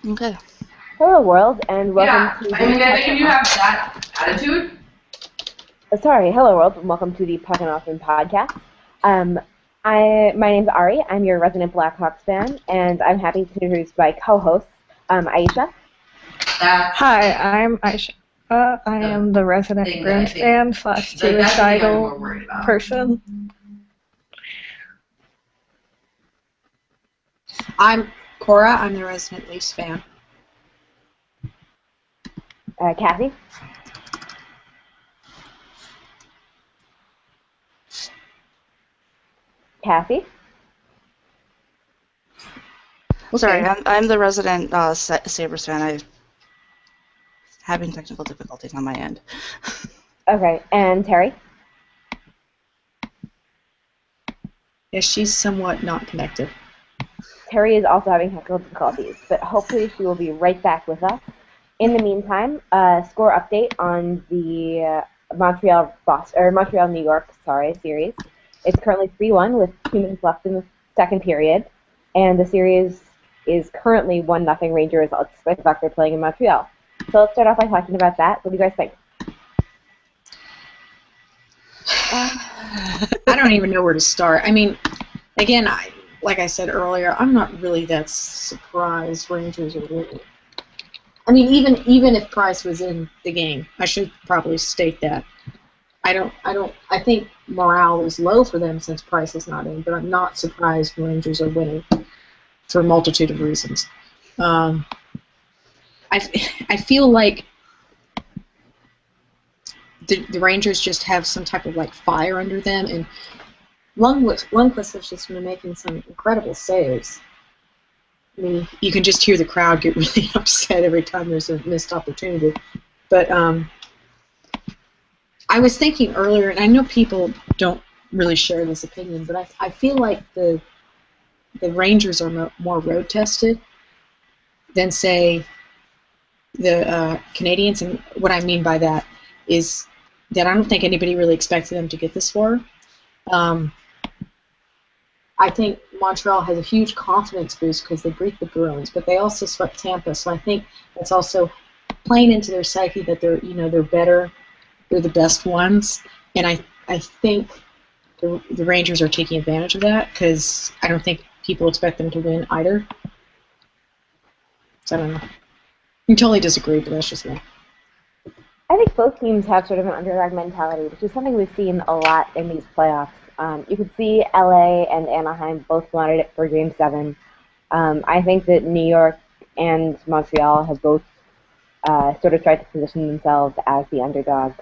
Okay. Hello, world, and welcome to I mean, the. I think if you have that attitude, Sorry, hello, world, and welcome to the Puckin podcast. Um, my name's Ari. I'm your resident Blackhawks fan, and I'm happy to introduce my co-host, Aisha. that's Hi, I'm Aisha. I am the resident thing that I Bruins think, fan slash that's the thing I'm suicidal more worried about. person. I'm Cora. I'm the resident Leafs fan. Kathy. Kathy. Sorry, I'm the resident Sabres fan. I'm having technical difficulties on my end. Okay, and Terry. Yeah, she's somewhat not connected. Terry is also having technical difficulties, but hopefully she will be right back with us. In the meantime, score update on the Montreal-New York series. It's currently 3-1 with 2 minutes left in the second period, and the series is currently 1-0 Rangers, despite the fact they're playing in Montreal. So let's start off by talking about that. What do you guys think? I don't even know where to start. I mean, again, like I said earlier, I'm not really that surprised Rangers are winning. I mean, even if Price was in the game, I should probably state that. I think morale is low for them since Price is not in, but I'm not surprised the Rangers are winning for a multitude of reasons. I feel like the Rangers just have some type of like fire under them, and Lundqvist has just been making some incredible saves. I mean, you can just hear the crowd get really upset every time there's a missed opportunity. But I was thinking earlier, and I know people don't really share this opinion, but I feel like the Rangers are more road tested than, say, the Canadians. And what I mean by that is that I don't think anybody really expected them to get this far. I think Montreal has a huge confidence boost because they beat the Bruins, but they also swept Tampa. So I think that's also playing into their psyche that they're better, they're the best ones, and I think the Rangers are taking advantage of that because I don't think people expect them to win either. So I don't know. You can totally disagree, but that's just me. I think both teams have sort of an underdog mentality, which is something we've seen a lot in these playoffs. You could see LA and Anaheim both wanted it for Game 7. I think that New York and Montreal have both sort of tried to position themselves as the underdog.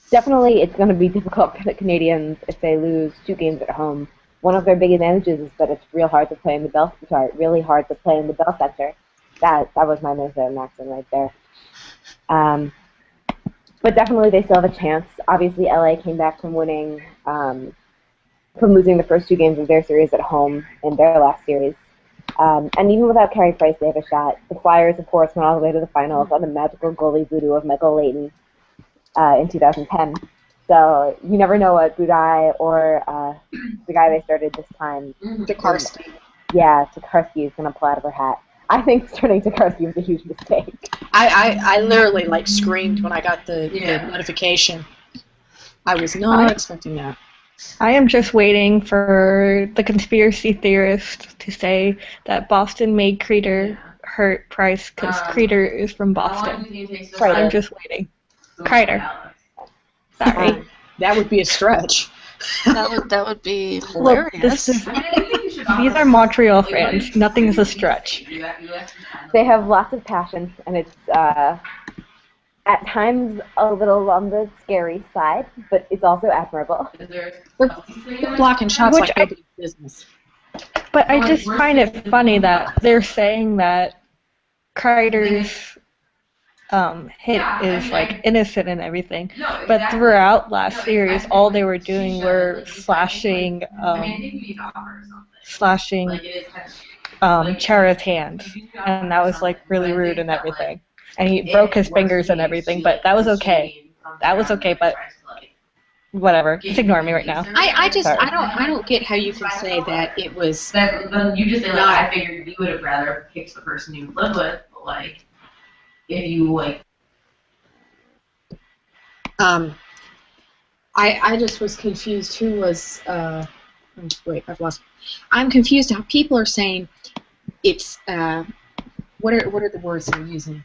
Definitely, it's going to be difficult for the Canadians if they lose 2 games at home. One of their big advantages is that it's really hard to play in the Bell Center. That was my Minnesota accent right there. But definitely they still have a chance. Obviously, LA came back from losing the first 2 games of their series at home in their last series. And even without Carey Price, they have a shot. The Flyers, of course, went all the way to the finals on the magical goalie voodoo of Michael Leighton in 2010. So you never know what Budai or the guy they started this time. Tokarski. Yeah, Tokarski is going to pull out of her hat. I think starting Tokarski was a huge mistake. I literally screamed when I got the notification. I was not expecting that. I am just waiting for the conspiracy theorists to say that Boston made Kreider hurt Price because Kreider is from Boston. I'm just waiting. Kreider. Sorry. That would be a stretch. That would be hilarious. These are Montreal fans. Nothing is a stretch. They have lots of passion, and it's at times a little on the scary side, but it's also admirable. They're blocking shots like nobody's business. But I just find it funny that they're saying that Kreider's hit is innocent and everything, but throughout last series, all they were doing were slashing Chara's hands, and that was really rude and everything. And he broke his fingers and everything, but that was okay. But whatever. Just ignore me right now. I just Sorry. I don't get how you can say that it was. Then you just say, like, I figured you would have rather picked the person you live with, but, like, if you, like... I just was confused who was, wait, I've lost. I'm confused how people are saying it's, what are the words they're using?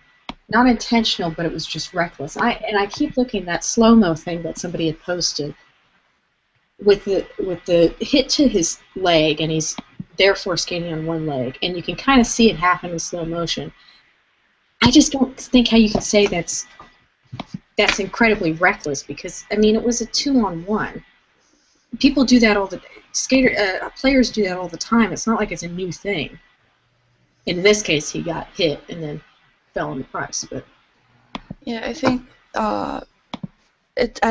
Not intentional, but it was just reckless. I keep looking at that slow-mo thing that somebody had posted with the hit to his leg, and he's therefore skating on one leg, and you can kind of see it happen in slow motion. I just don't think how you can say that's incredibly reckless, because I mean it was a 2-on-1. People do that all the players do that all the time. It's not like it's a new thing. In this case, he got hit and then fell on the price, but Yeah, I think I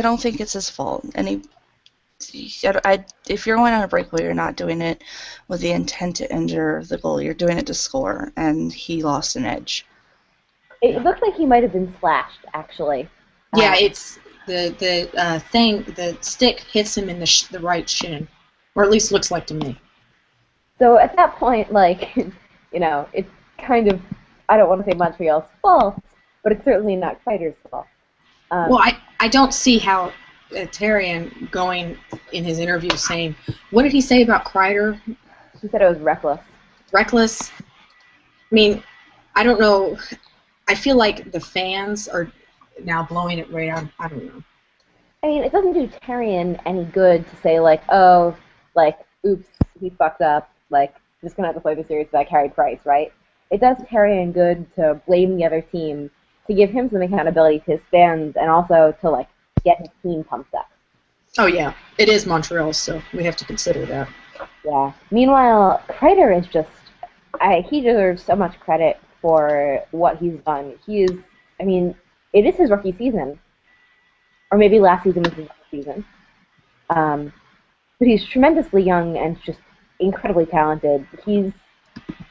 don't think it's his fault. If you're going on a breakaway, you're not doing it with the intent to injure the goalie. You're doing it to score, and he lost an edge. It looks like he might have been slashed, actually. yeah, it's the thing. The stick hits him in the right shin, or at least looks like to me. So at that point, like, it's kind of, I don't want to say Montreal's fault, but it's certainly not Kreider's fault. Well, I don't see how Therrien going in his interview saying, what did he say about Kreider? He said it was reckless. Reckless? I mean, I don't know. I feel like the fans are now blowing it right out. I don't know. I mean, it doesn't do Therrien any good to say, like, oh, like, oops, he fucked up, like, just gonna have to play the series without Carey Price, right? It does Therrien good to blame the other team, to give him some accountability to his fans, and also to, like, get his team pumped up. Oh, yeah. It is Montreal, so we have to consider that. Yeah. Meanwhile, Kreider is just, he deserves so much credit for what he's done. I mean, it is his rookie season. Or maybe last season was his rookie season. But he's tremendously young and just incredibly talented. He's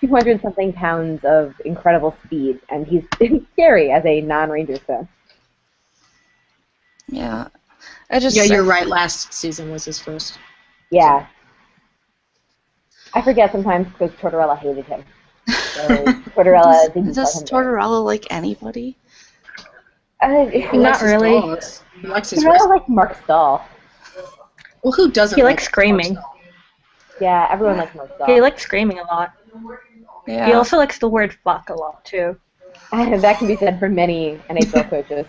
200-something pounds of incredible speed, and he's scary as a non-Rangers fan. Yeah, Yeah, you're right. Last season was his first. Yeah. I forget sometimes because Tortorella hated him. So Tortorella didn't Does let him Tortorella like anybody? Not really. He likes his Tortorella likes Mark Stahl. Well, who doesn't? He like likes screaming. Yeah, everyone likes Mark Stahl. He likes screaming a lot. Yeah. He also likes the word fuck a lot, too. That can be said for many NHL coaches.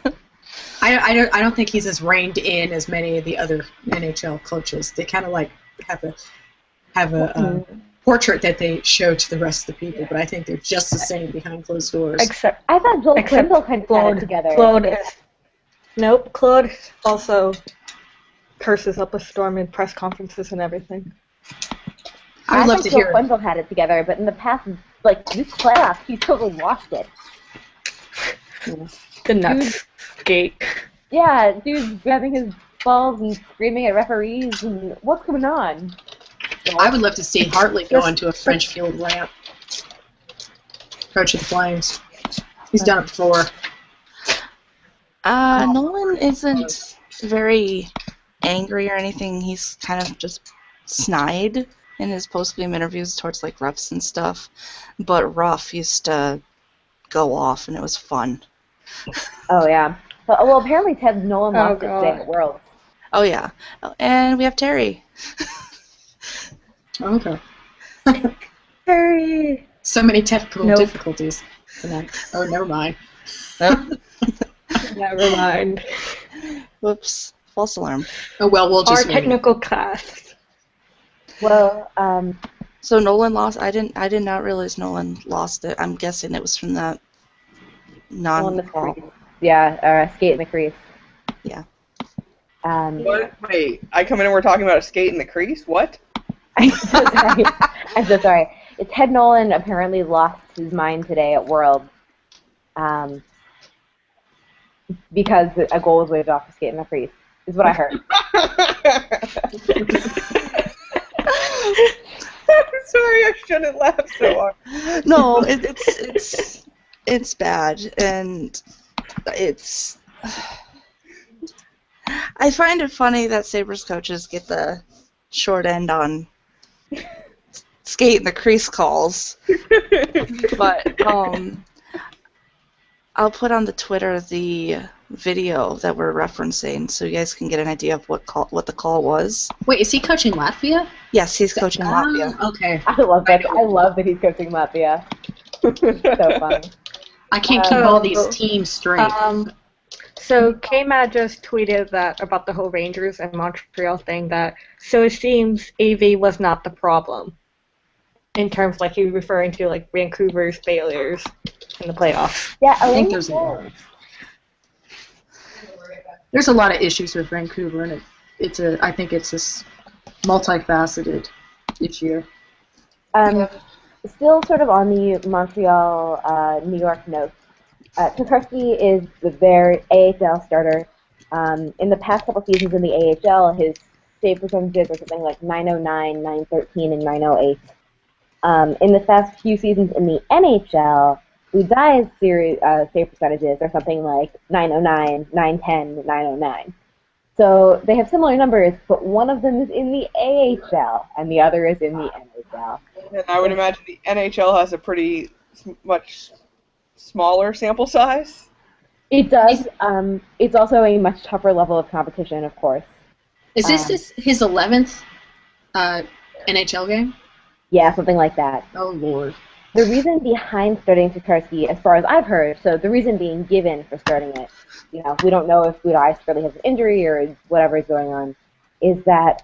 I don't think he's as reined in as many of the other NHL coaches. They kind of like have a portrait that they show to the rest of the people, but I think they're just the same behind closed doors. Except I thought Joel Quenneville kind of had it together. Claude also curses up a storm in press conferences and everything. I would love to Joel hear. Quenneville had it together, but in the past, like this playoff, he totally lost it. The nuts skate. Yeah, dude's grabbing his balls and screaming at referees, and what's going on? I would love to see Hartley go into a French field ramp. Coach of the Flames. He's done it before. Nolan isn't very angry or anything. He's kind of just snide in his post-game interviews towards like refs and stuff. But Ruff used to go off, and it was fun. Oh yeah. Well, apparently Ted Nolan lost it today at Worlds. Oh yeah, and we have Terry. Okay. Terry. So many technical difficulties tonight. Oh, never mind. Never mind. Whoops, false alarm. Oh well, we'll just Our technical class. Well, So Nolan lost. I did not realize Nolan lost it. I'm guessing it was from that non-call. Yeah, skate in the crease. Yeah. What? Wait, I come in and we're talking about a skate in the crease? What? I'm so sorry. I'm so sorry. Ted Nolan apparently lost his mind today at Worlds because a goal was waved off a skate in the crease, is what I heard. I'm sorry, I shouldn't laugh so hard. No, it's bad, and it's I find it funny that Sabres coaches get the short end on skate in the crease calls. But I'll put on the Twitter the video that we're referencing so you guys can get an idea of what the call was. Wait, is he coaching Latvia? Yes, he's coaching Latvia. Okay. I love that. I love that he's coaching Latvia. So funny. I can't keep all these teams straight. So K-Mad just tweeted that about the whole Rangers and Montreal thing that so it seems AV was not the problem in terms like he was referring to like Vancouver's failures in the playoffs. Yeah, I think there's a lot of issues with Vancouver, and I think it's a multifaceted issue. Still sort of on the Montreal, New York note. Tokarski is their AHL starter. In the past couple seasons in the AHL, his save percentages are something like 909, 913, and 908. In the past few seasons in the NHL, Budai's save percentages are something like 909, 910, 909. So they have similar numbers, but one of them is in the AHL and the other is in the NHL. And I would imagine the NHL has a pretty much smaller sample size. It does. It's also a much tougher level of competition, of course. Is this his 11th NHL game? Yeah, something like that. Oh, Lord. The reason behind starting Tokarski, as far as I've heard, so the reason being given for starting it, we don't know if Budai really has an injury or whatever is going on, is that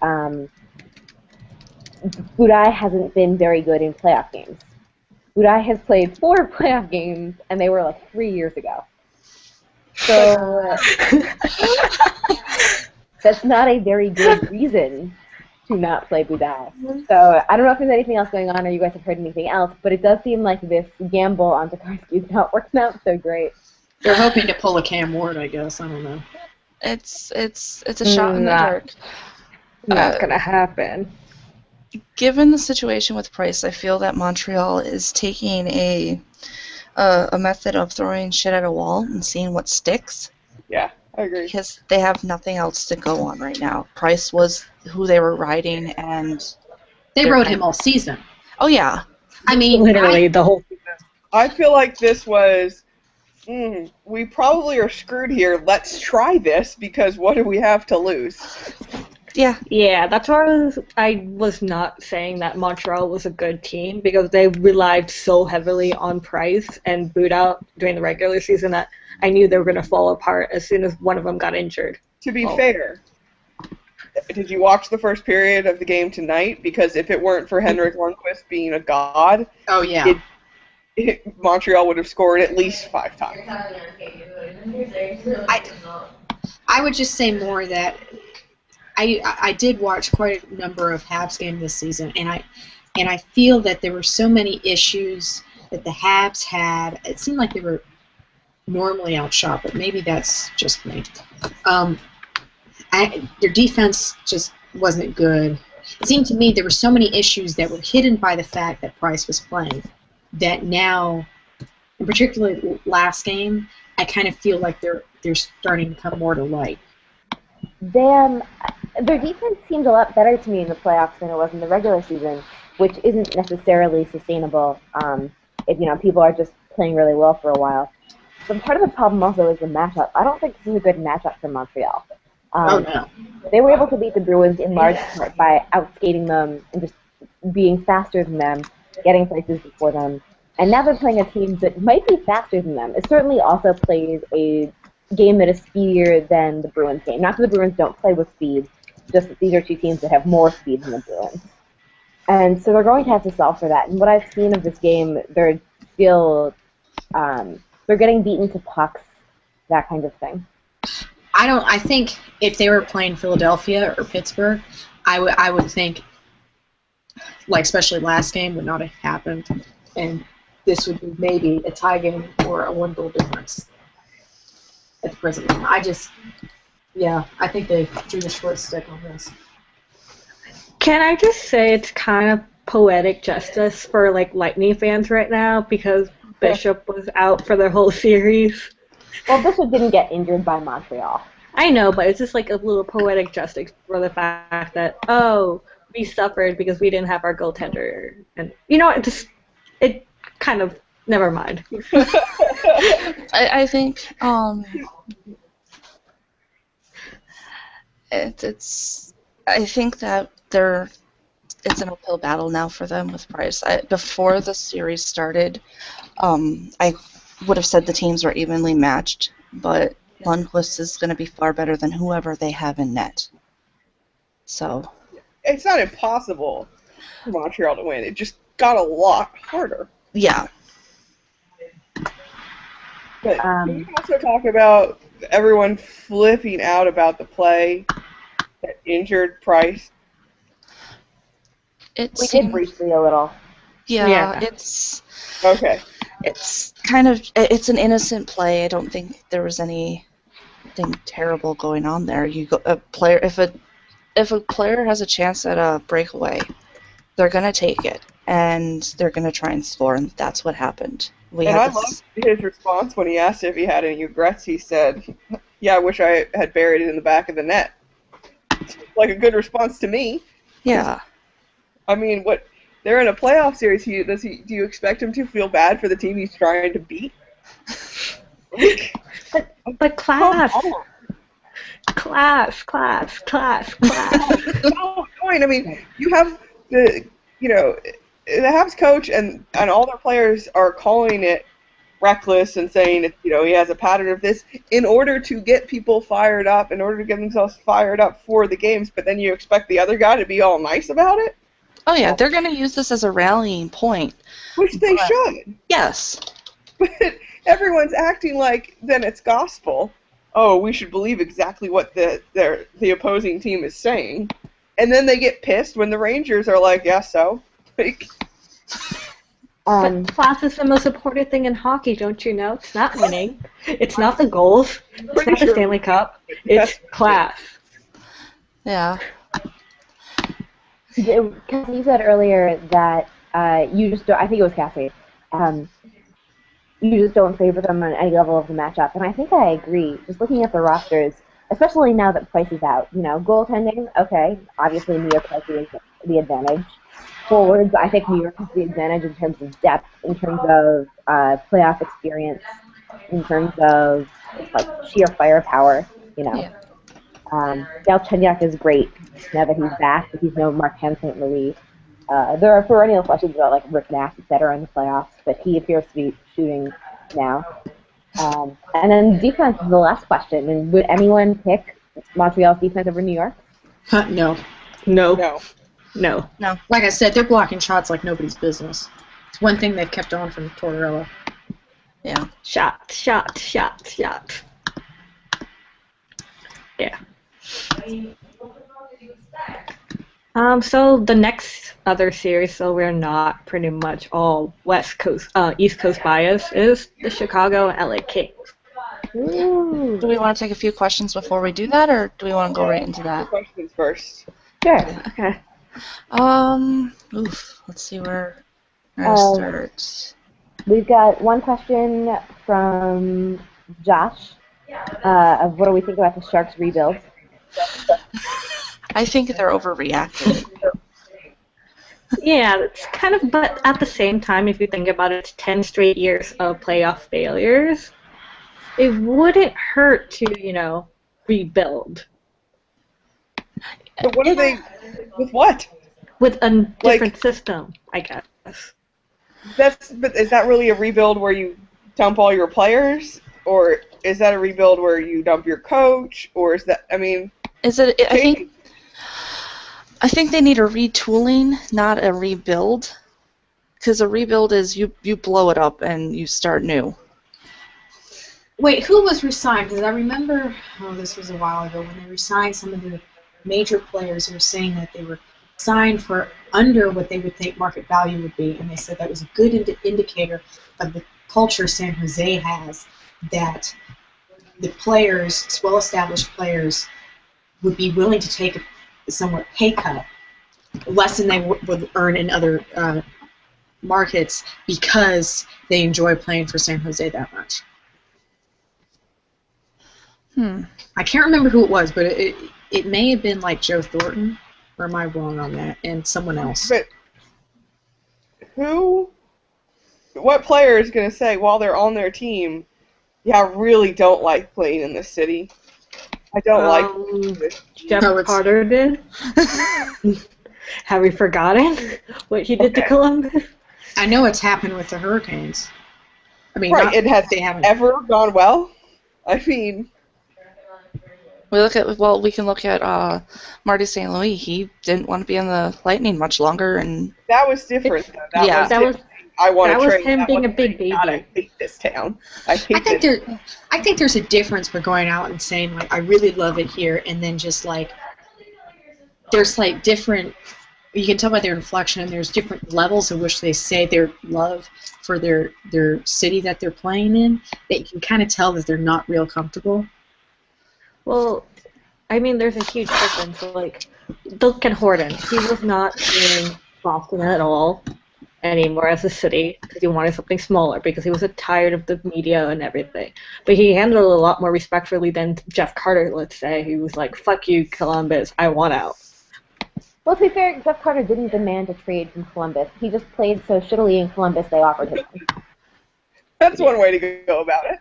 Budai hasn't been very good in playoff games. Budai has played 4 playoff games, and they were like 3 years ago. So that's not a very good reason to not play Budai. So I don't know if there's anything else going on or you guys have heard anything else, but it does seem like this gamble on Tokarski is not working out so great. They're hoping to pull a Cam Ward, I guess. I don't know. It's a shot in the dark. Not gonna happen. Given the situation with Price, I feel that Montreal is taking a method of throwing shit at a wall and seeing what sticks. Yeah, I agree. Because they have nothing else to go on right now. Price was who they were riding, and they rode him all season. Oh yeah, I mean literally the whole season. I feel like this was. We probably are screwed here. Let's try this because what do we have to lose? Yeah, that's why I was not saying that Montreal was a good team because they relied so heavily on Price and Buda during the regular season that I knew they were going to fall apart as soon as one of them got injured. To be fair, did you watch the first period of the game tonight? Because if it weren't for Henrik Lundqvist being a god, oh yeah, Montreal would have scored at least 5 times. I would just say more that I did watch quite a number of Habs games this season, and I feel that there were so many issues that the Habs had. It seemed like they were normally outshot, but maybe that's just me. Their defense just wasn't good. It seemed to me there were so many issues that were hidden by the fact that Price was playing that now, and particularly last game, I kind of feel like they're starting to come more to light. Their defense seemed a lot better to me in the playoffs than it was in the regular season, which isn't necessarily sustainable if people are just playing really well for a while. But part of the problem also is the matchup. I don't think this is a good matchup for Montreal. Oh no. They were able to beat the Bruins in large part by outskating them and just being faster than them, getting places before them. And now they're playing a team that might be faster than them. It certainly also plays a game that is speedier than the Bruins game. Not that the Bruins don't play with speed, just that these are two teams that have more speed than the Bruins. And so they're going to have to solve for that. And what I've seen of this game, they're still, they're getting beaten to pucks, that kind of thing. I think if they were playing Philadelphia or Pittsburgh, I would think, like especially last game would not have happened, and this would be maybe a tie game or a 1-goal difference at the present time. I think they drew the short stick on this. Can I just say it's kind of poetic justice for Lightning fans right now because Bishop was out for the whole series? Well, Bishop didn't get injured by Montreal. I know, but it's just like a little poetic justice for the fact that, oh, we suffered because we didn't have our goaltender. And, it kind of, never mind. I think it's I think that it's an uphill battle now for them with Price. Before the series started, I would have said the teams were evenly matched, but Lundqvist is going to be far better than whoever they have in net. So It's not impossible for Montreal to win. It just got a lot harder. yeah, But can we also talk about everyone flipping out about the play that injured Price? We it's did briefly a little. yeah, it's Okay. kind of it's an innocent play. I don't think there was anything terrible going on there. A player if a player has a chance at a breakaway, they're gonna take it and they're gonna try and score, and that's what happened. And I loved his response when he asked if he had any regrets. He said, "Yeah, I wish I had buried it in the back of the net." Like a good response to me. Yeah. I mean, what? They're in a playoff series. Do you expect him to feel bad for the team he's trying to beat? But class. Come on. Class. I mean, you have the Habs coach and all their players are calling it reckless and saying he has a pattern of this in order to get people fired up, in order to get themselves fired up for the games. But then you expect the other guy to be all nice about it? Oh yeah, they're going to use this as a rallying point. Which they should. Yes. But everyone's acting like then it's gospel. Oh, we should believe exactly what the opposing team is saying. And then they get pissed when the Rangers are like, yeah, so. Like, but class is the most important thing in hockey, don't you know? It's not winning. It's not the goals. It's not the Stanley Cup. It's class. Yeah. Cassie, you said earlier that you just don't, I think it was Cassie, you just don't favor them on any level of the matchup. And I think I agree. Just looking at the rosters, especially now that Price is out, goaltending, okay, obviously New York has the advantage. Forwards, I think New York has the advantage in terms of depth, in terms of playoff experience, in terms of sheer firepower, Yeah. Galchenyuk is great now that he's back, but he's no Mark Hansen in the league. There are perennial questions about Rick Nash, etc. in the playoffs, but he appears to be shooting now. And then defense is the last question. And would anyone pick Montreal's defense over New York? No. no. Like I said, they're blocking shots like nobody's business. It's one thing they've kept on from Tortorella. Yeah. Shot. Yeah. So the next other series, so we're not pretty much all East Coast bias, is the Chicago and LA Kings. Ooh. Do we want to take a few questions before we do that, or do we want to go right into that? Questions first. Sure. Okay. Let's see where to start. We've got one question from Josh of what do we think about the Sharks rebuild? I think they're overreacting. Yeah, it's kind of, but at the same time, if you think about it, 10 straight years of playoff failures, it wouldn't hurt to, rebuild. But what are they? With what? With a different system, I guess. But is that really a rebuild where you dump all your players, or is that a rebuild where you dump your coach, or is that? I mean, I think they need a retooling, not a rebuild, because a rebuild is you blow it up and you start new. Wait, who was resigned? Because I remember, this was a while ago, when they resigned some of the major players who were saying that they were signed for under what they would think market value would be, and they said that was a good indicator of the culture San Jose has, that the players, well-established players, would be willing to take a somewhat pay cut, less than they would earn in other markets, because they enjoy playing for San Jose that much. I can't remember who it was, but it may have been like Joe Thornton, or am I wrong on that? And someone else. But what player is going to say while they're on their team, yeah, I really don't like playing in this city. I don't like this. Jeff Carter did. Have we forgotten what he did to Columbus? I know it's happened with the Hurricanes. I mean, Right, it has they haven't ever gone well. I mean, we can look at Marty St. Louis. He didn't want to be in the Lightning much longer, and that was different. Though. That was I want to that was trade. him That being a wasn't big saying, God, baby. I hate this town. I think there's a difference for going out and saying like I really love it here, and then just like there's like different. You can tell by their inflection, and there's different levels at which they say their love for their city that they're playing in. That you can kind of tell that they're not real comfortable. Well, I mean, there's a huge difference. Like, look at Horton. He was not in Boston at all anymore as a city because he wanted something smaller because he was tired of the media and everything. But he handled it a lot more respectfully than Jeff Carter, let's say. He was like, fuck you, Columbus, I want out. Well, to be fair, Jeff Carter didn't demand a trade from Columbus. He just played so shittily in Columbus they offered him. That's one way to go about it.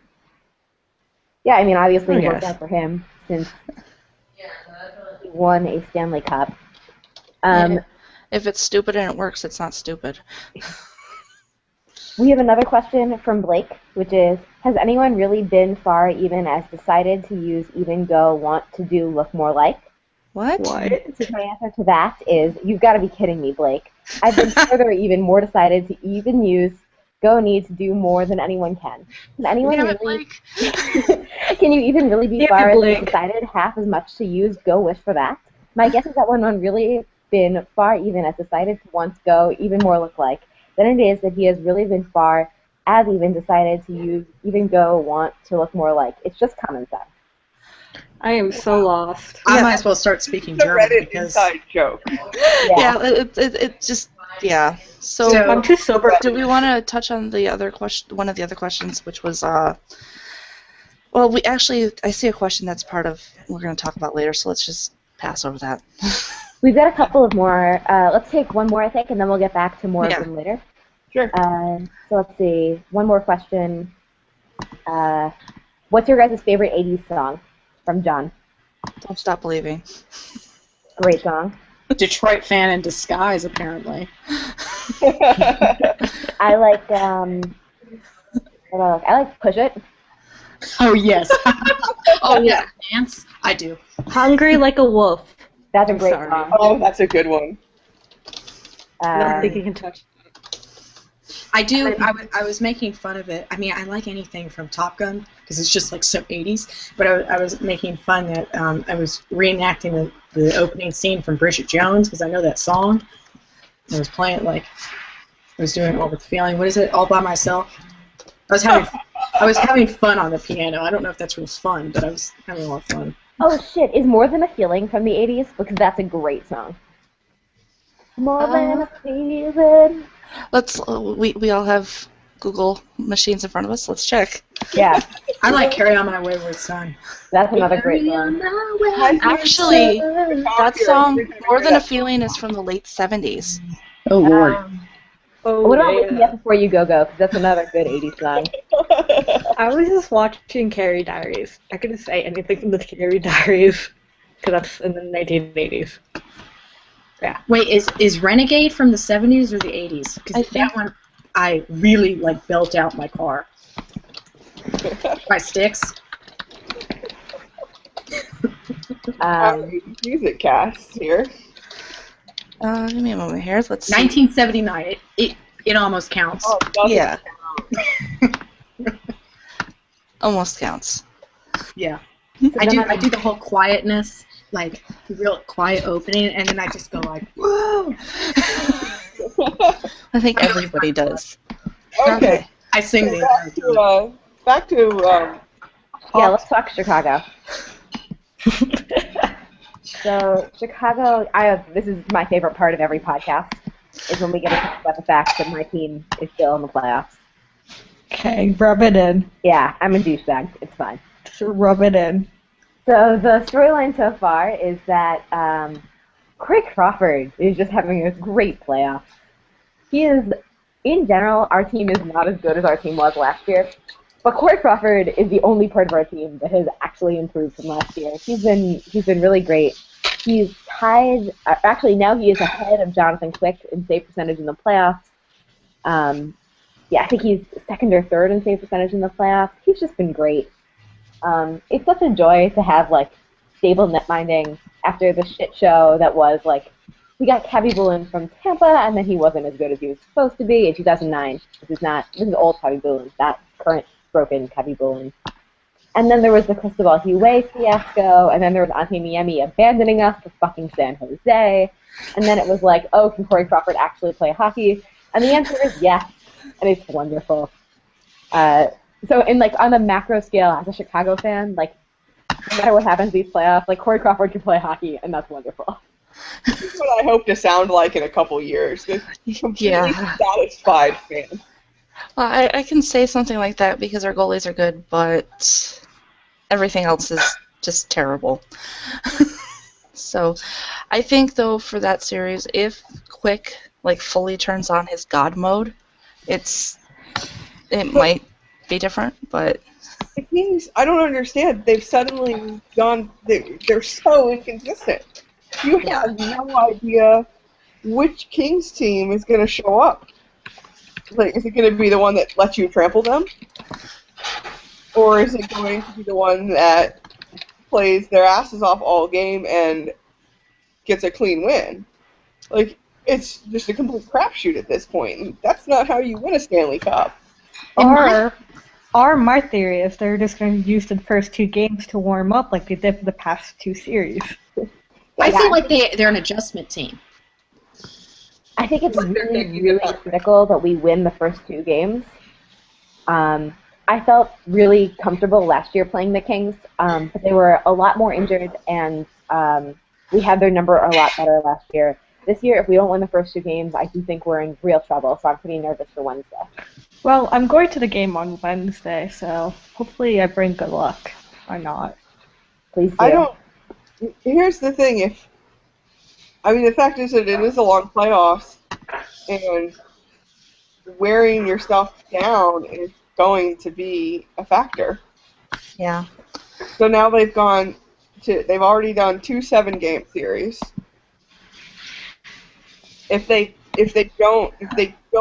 Yeah, I mean, obviously it worked Yes. out for him since he won a Stanley Cup. if it's stupid and it works, it's not stupid. We have another question from Blake, which is, has anyone really been far even as decided to use even go, want to do, look more like? What? So my answer to that is, you've got to be kidding me, Blake. I've been further even more decided to even use go, need to do more than anyone can. Can anyone Damn it, really? Blake. Can you even really be Damn it, far as Blake. decided half as much to use go, wish for that? My guess is that when one really been far even as decided to once go, even more look like, then it is that he has really been far as even decided to use even go, want to look more like. It's just common sense. I am so lost. I might as well start speaking It's a German Reddit because inside joke. Yeah, it just So, So- I'm too sober. do we want to touch on the other question? One of the other questions, which was well, I see a question that's part of we're going to talk about later. So let's just pass over that. We've got a couple of more. Let's take one more, I think, and then we'll get back to more Yeah. of them later. Sure. So let's see. One more question. What's your guys' favorite 80s song? From John. Don't stop believing. Great song. Detroit fan in disguise, apparently. I like, what do I like? I like Push It. Oh, yes. Oh, yeah. Dance? I do. Hungry like a wolf. That's a I'm great sorry. song. Oh, that's a good one. I don't think you can touch. I do. I was making fun of it. I mean, I like anything from Top Gun because it's just like so 80s. But I was making fun that I was reenacting the opening scene from Bridget Jones because I know that song. I was playing it like I was doing it all with feeling. What is it? All by myself. I was having fun on the piano. I don't know if that's real fun, but I was having a lot of fun. Oh, shit. Is More Than a Feeling from the 80s? Because that's a great song. More Than a Feeling. Let's. We all have Google machines in front of us. Let's check. Yeah, I like Carry On My Wayward Son. that's another great song. Actually, that song, More Than a Feeling, is from the late 70s. Oh, Lord. Oh, What about yeah. Wake Me Up Before You Go Go? Because that's another good 80s song. I was just watching Carrie Diaries. I couldn't say anything from the Carrie Diaries because that's in the 1980s. Wait, is Renegade from the 70s or the 80s? I Because think- that one, I really like built out my car. By Styx. Music cast here. Give me a moment here. Let's see. 1979. It almost counts. Oh, doesn't Yeah. count. Almost counts. Yeah. So I then do the whole quietness, like the real quiet opening, and then I just go like, whoa! I think everybody does. Okay. I sing the Back entire time. to back to Yeah, let's talk Chicago. So Chicago, this is my favorite part of every podcast, is when we get to talk about the fact that my team is still in the playoffs. Okay, rub it in. Yeah, I'm a douchebag. It's fine. Just rub it in. So the storyline so far is that Corey Crawford is just having a great playoff. He is, in general, our team is not as good as our team was last year. But Corey Crawford is the only part of our team that has actually improved from last year. He's been really great. He's tied. Actually, now he is ahead of Jonathan Quick in save percentage in the playoffs. Yeah, I think he's second or third in save percentage in the playoffs. He's just been great. It's such a joy to have like stable net minding after the shit show that was like we got Kevy Bullen from Tampa, and then he wasn't as good as he was supposed to be in 2009. This is old Kevy Bullen, not current broken Kevy Bullen. And then there was the Cristobal Huey fiasco, and then there was Ante Niemi abandoning us for fucking San Jose. And then it was like, oh, can Corey Crawford actually play hockey? And the answer is yes, and it's wonderful. So in like on a macro scale, as a Chicago fan, like no matter what happens these playoffs, like Corey Crawford can play hockey, and that's wonderful. This is what I hope to sound like in a couple years. This completely satisfied fan. Well, I can say something like that because our goalies are good, but everything else is just terrible. So I think, though, for that series, if Quick like fully turns on his God mode, it might be different, but The Kings, I don't understand. They've suddenly gone. They're so inconsistent. You have no idea which Kings team is going to show up. Like, is it going to be the one that lets you trample them, or is it going to be the one that plays their asses off all game and gets a clean win? Like, it's just a complete crapshoot at this point. And that's not how you win a Stanley Cup. Or my theory is they're just going to use the first two games to warm up like they did for the past two series. I feel like they're an adjustment team. I think it's really, really critical that we win the first two games. I felt really comfortable last year playing the Kings, but they were a lot more injured, and we had their number a lot better last year. This year, if we don't win the first two games, I do think we're in real trouble, so I'm pretty nervous for Wednesday. Well, I'm going to the game on Wednesday, so hopefully I bring good luck. Or not. Please do. Here's the thing, the fact is that it is a long playoffs, and wearing yourself down is going to be a factor. yeah. So now they've already done 2 7-game series. If they go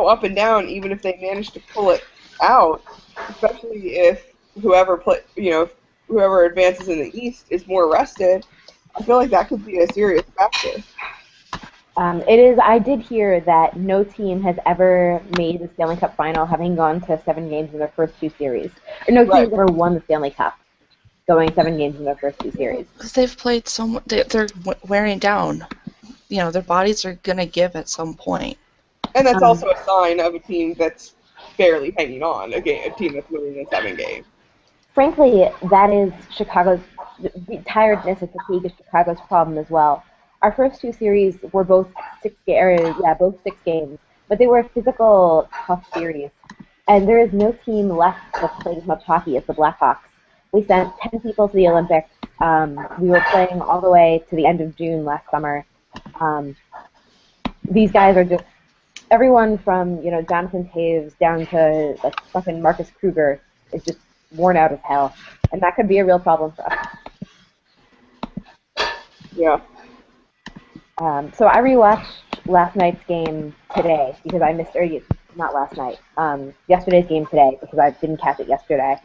up and down, even if they manage to pull it out, especially if whoever advances in the East is more rested, I feel like that could be a serious factor. It is. I did hear that no team has ever made the Stanley Cup final having gone to 7 games in their first two series. Or no team has ever won the Stanley Cup going 7 games in their first two series. Because they've played so much, they're wearing down. Their bodies are going to give at some point. And that's also a sign of a team that's barely hanging on, a team that's winning in 7 games. Frankly, that is the tiredness and fatigue is Chicago's problem as well. Our first two series were both 6 games, but they were physical, tough series. And there is no team left that's played as much hockey as the Blackhawks. We sent 10 people to the Olympics. We were playing all the way to the end of June last summer. These guys are just everyone from Jonathan Taves down to like fucking Marcus Kruger is just worn out as hell, and that could be a real problem for us. Yeah. So I rewatched last night's game today because I missed, not last night, yesterday's game today because I didn't catch it yesterday.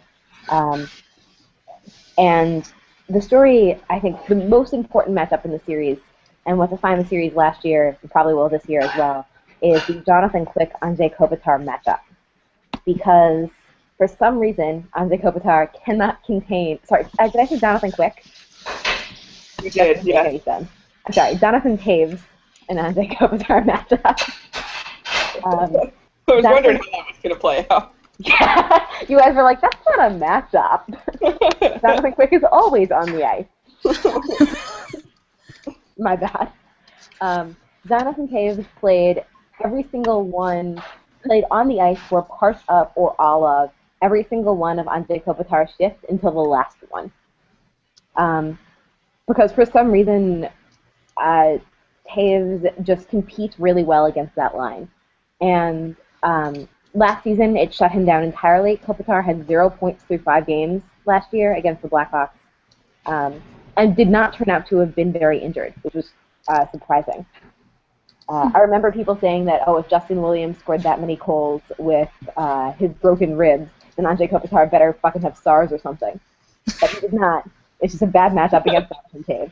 And the story, I think, the most important matchup in the series, and what defined the series last year, and probably will this year as well, is the Jonathan Quick-Anze Kopitar matchup. Because for some reason, Anze Kopitar cannot contain... Sorry, did I say Jonathan Quick? You did, yeah. I'm sorry, Jonathan Taves and Anze Kopitar matchup. I was wondering how that was going to play out. Yeah, you guys were like, that's not a matchup. Jonathan Quick is always on the ice. My bad. Jonathan Taves played on the ice for part of or all of every single one of Anze Kopitar's shifts until the last one. because for some reason, Taves just competes really well against that line. And last season, it shut him down entirely. Kopitar had 0 points through 5 games last year against the Blackhawks, and did not turn out to have been very injured, which was surprising. I remember people saying that, oh, if Justin Williams scored that many goals with his broken ribs, then Andrei Kopitar better fucking have SARS or something. But he did not. It's just a bad matchup against Jonathan Taves.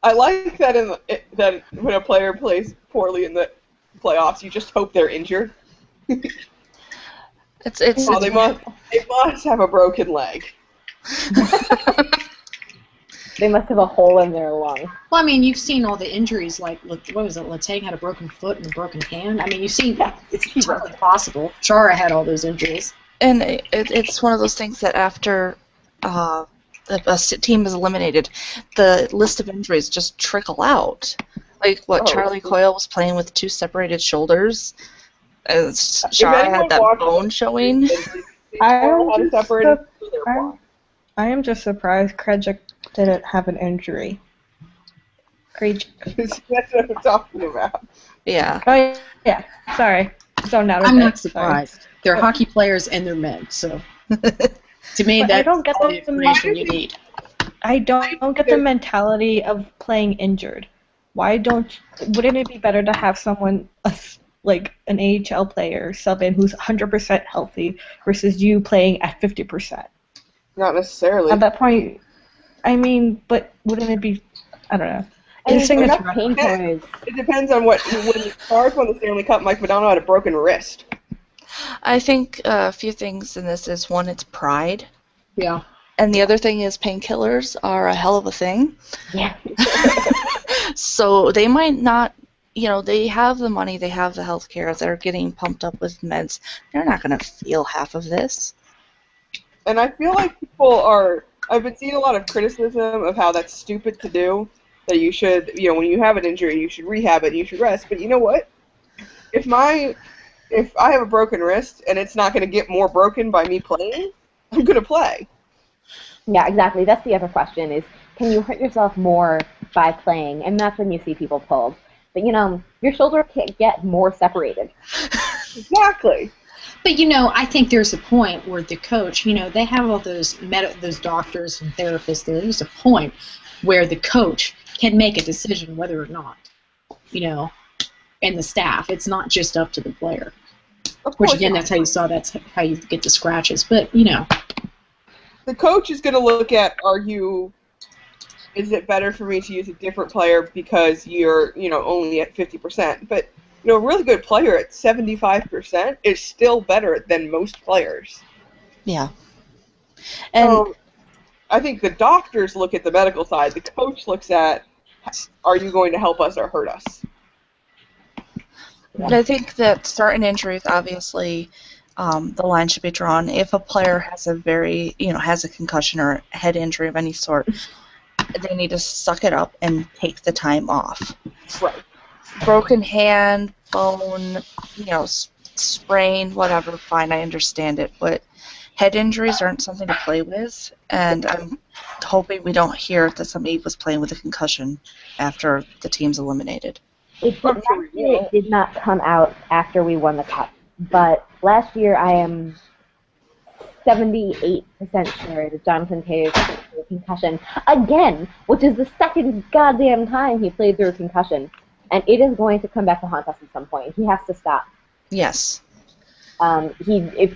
I like that when a player plays poorly in the playoffs, you just hope they're injured. They must have a broken leg. They must have a hole in their lung. Well, I mean, you've seen all the injuries, like, what was it, Letang had a broken foot and a broken hand. I mean, you've seen, it's totally possible. Chara had all those injuries. And it's one of those things that after a team is eliminated, the list of injuries just trickle out. Like Charlie Coyle was playing with 2 separated shoulders. Chara had that bone showing. I am just surprised Krejci didn't have an injury. That's what I'm talking about. Yeah. Oh, yeah. Sorry. I'm not surprised. Sorry. They're hockey players and they're men, so to me, that's all the information you need. I don't get the mentality of playing injured. Wouldn't it be better to have someone, like an AHL player, sub in who's 100% healthy versus you playing at 50%? Not necessarily. At that point, I mean, but wouldn't it be, I don't know. It depends on when the Stars won the Stanley Cup, Mike Modano had a broken wrist. I think a few things in this is, one, it's pride. Yeah. And the other thing is painkillers are a hell of a thing. Yeah. So they might not, they have the money, they have the health care, they're getting pumped up with meds. They're not going to feel half of this. And I feel like I've been seeing a lot of criticism of how that's stupid to do, that you should, when you have an injury, you should rehab it, you should rest. But you know what? If I have a broken wrist and it's not going to get more broken by me playing, I'm going to play. Yeah, exactly. That's the other question is, can you hurt yourself more by playing? And that's when you see people pulled. But, your shoulder can't get more separated. Exactly. But, I think there's a point where the coach, they have all those doctors and therapists there. There's a point where the coach can make a decision whether or not, and the staff. It's not just up to the player. Which, again, that's how you get the scratches. But, the coach is going to look at, is it better for me to use a different player because you're, only at 50%? But, a really good player at 75% is still better than most players. Yeah. And so, I think the doctors look at the medical side. The coach looks at, are you going to help us or hurt us? I think that certain injuries, obviously, the line should be drawn. If a player has has a concussion or a head injury of any sort, they need to suck it up and take the time off. Right. Broken hand, bone, sprain, whatever, fine, I understand it. But head injuries aren't something to play with, and I'm hoping we don't hear that somebody was playing with a concussion after the team's eliminated. It did not come out after we won the Cup. But last year, I am 78% sure that Jonathan Taves played through a concussion again, which is the second goddamn time he played through a concussion. And it is going to come back to haunt us at some point. He has to stop. Yes. For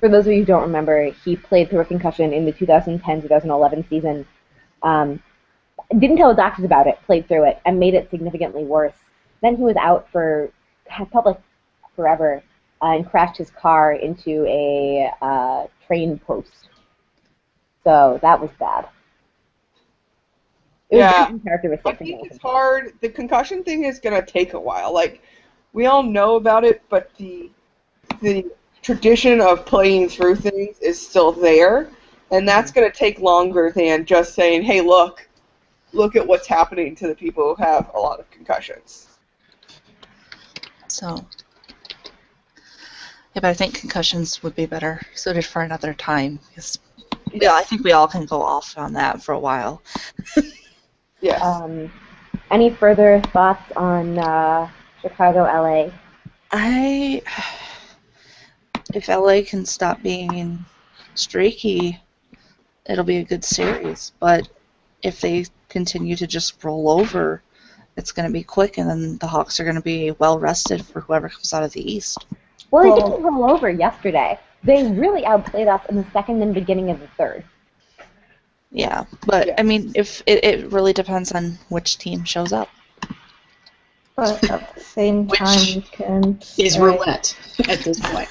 those of you who don't remember, he played through a concussion in the 2010-2011 season. Didn't tell the doctors about it, played through it, and made it significantly worse. Then he was out for probably forever. And crashed his car into a train post. So that was bad. It was uncharacteristic. I think it's hard. The concussion thing is going to take a while. Like, we all know about it, but the tradition of playing through things is still there, and that's going to take longer than just saying, hey, look at what's happening to the people who have a lot of concussions. So... Yeah, but I think concussions would be better suited for another time. Because I think we all can go off on that for a while. Yes. Any further thoughts on Chicago, LA? If LA can stop being streaky, it'll be a good series. But if they continue to just roll over, it's going to be quick, and then the Hawks are going to be well rested for whoever comes out of the East. Well, they didn't roll over yesterday. They really outplayed us in the second and beginning of the third. Yeah, but Yeah. I mean, if it really depends on which team shows up. But at the same time, you can Is say- roulette at this point.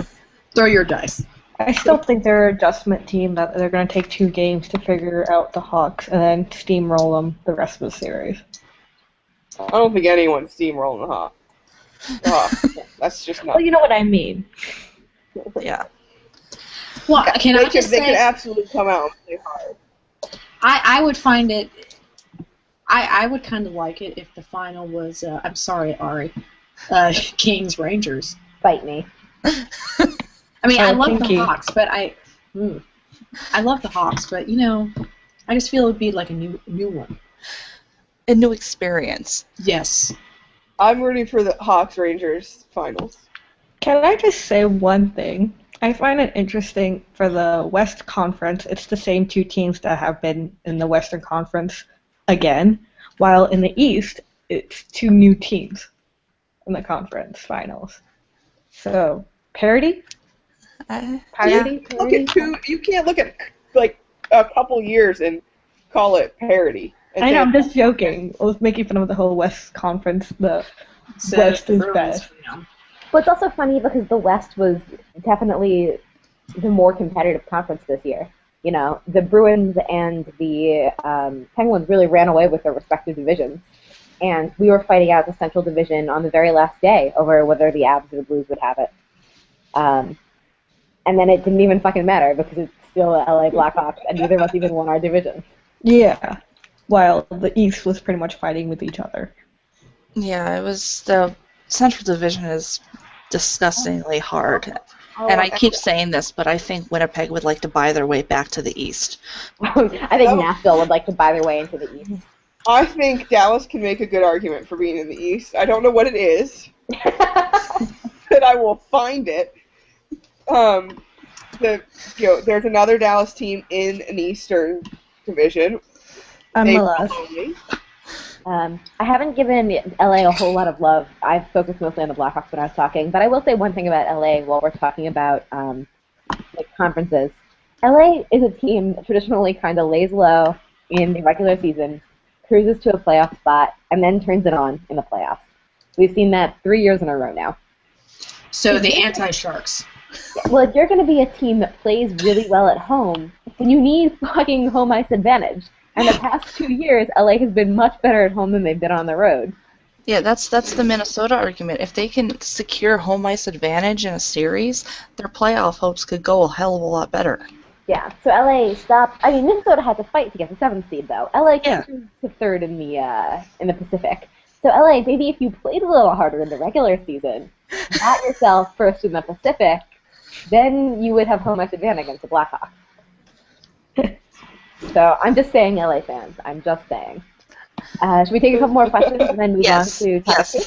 Throw your dice. I still think they're an adjustment team that they're going to take 2 games to figure out the Hawks and then steamroll them the rest of the series. I don't think anyone's steamrolling the Hawks. That's just not. Well, you know what I mean. Yeah. Well, can I just they say, could absolutely come out and play hard. I would find it. I would kind of like it if the final was. I'm sorry, Ari. Kings Rangers. Bite me. I mean, I love the Pinky. Hawks, but I love the Hawks, but I just feel it would be like a new one. A new experience. Yes. I'm rooting for the Hawks Rangers finals. Can I just say one thing? I find it interesting for the West Conference, it's the same 2 teams that have been in the Western Conference again, while in the East, it's 2 new teams in the conference finals. So, parity? Parity? Look at you can't look at like a couple years and call it parity. I know, I'm just joking. I was making fun of the whole West Conference. The West is best. But it's also funny because the West was definitely the more competitive conference this year. You know, the Bruins and the Penguins really ran away with their respective divisions. And we were fighting out the Central Division on the very last day over whether the Avs or the Blues would have it. And then it didn't even fucking matter because it's still the LA Blackhawks and neither of us even won our division. Yeah. While the East was pretty much fighting with each other. Yeah, it was the Central Division is disgustingly hard. And I keep saying this, but I think Winnipeg would like to buy their way back to the East. I think Nashville would like to buy their way into the East. I think Dallas can make a good argument for being in the East. I don't know what it is, but I will find it. There's another Dallas team in an Eastern division. MLS. I haven't given LA a whole lot of love. I've focused mostly on the Blackhawks when I was talking, but I will say one thing about LA while we're talking about conferences. LA is a team that traditionally kind of lays low in the regular season, cruises to a playoff spot, and then turns it on in the playoffs. We've seen that 3 years in a row now. So the anti-Sharks. Well, if you're going to be a team that plays really well at home, then you need fucking home ice advantage. And the past 2 years, LA has been much better at home than they've been on the road. Yeah, that's the Minnesota argument. If they can secure home ice advantage in a series, their playoff hopes could go a hell of a lot better. Yeah, so LA stopped. I mean, Minnesota had to fight to get the 7th seed, though. LA came through to 3rd in the Pacific. So LA, maybe if you played a little harder in the regular season, got yourself 1st in the Pacific, then you would have home ice advantage against the Blackhawks. So I'm just saying, LA fans. I'm just saying. Should we take a couple more questions and then move on to topic 2?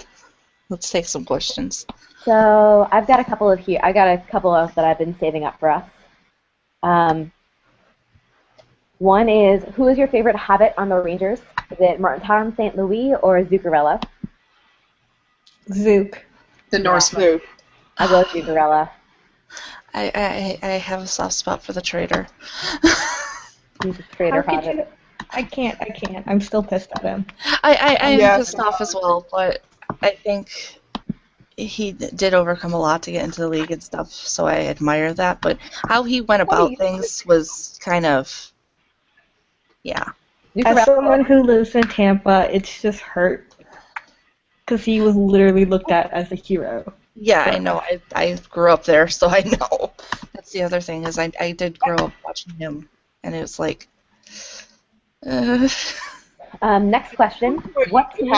Let's take some questions. So I've got a couple of here. I got a couple of that I've been saving up for us. One is, who is your favorite Hobbit on the Rangers? Is it Martin Tom St. Louis or Zuccarello? Zook. The Norseman. So, I'll go with Zuccarello. I have a soft spot for the traitor. He's a traitor How could Hobbit. you- I can't. I'm still pissed at him. I'm Yeah. pissed off as well, but I think he did overcome a lot to get into the league and stuff, so I admire that. But how he went about things was kind of, yeah. As someone who lives in Tampa, it's just hurt. Because he was literally looked at as a hero. Yeah, I know. I grew up there, so I know. That's the other thing, is I did grow up watching him, and it was like... Next question. What team?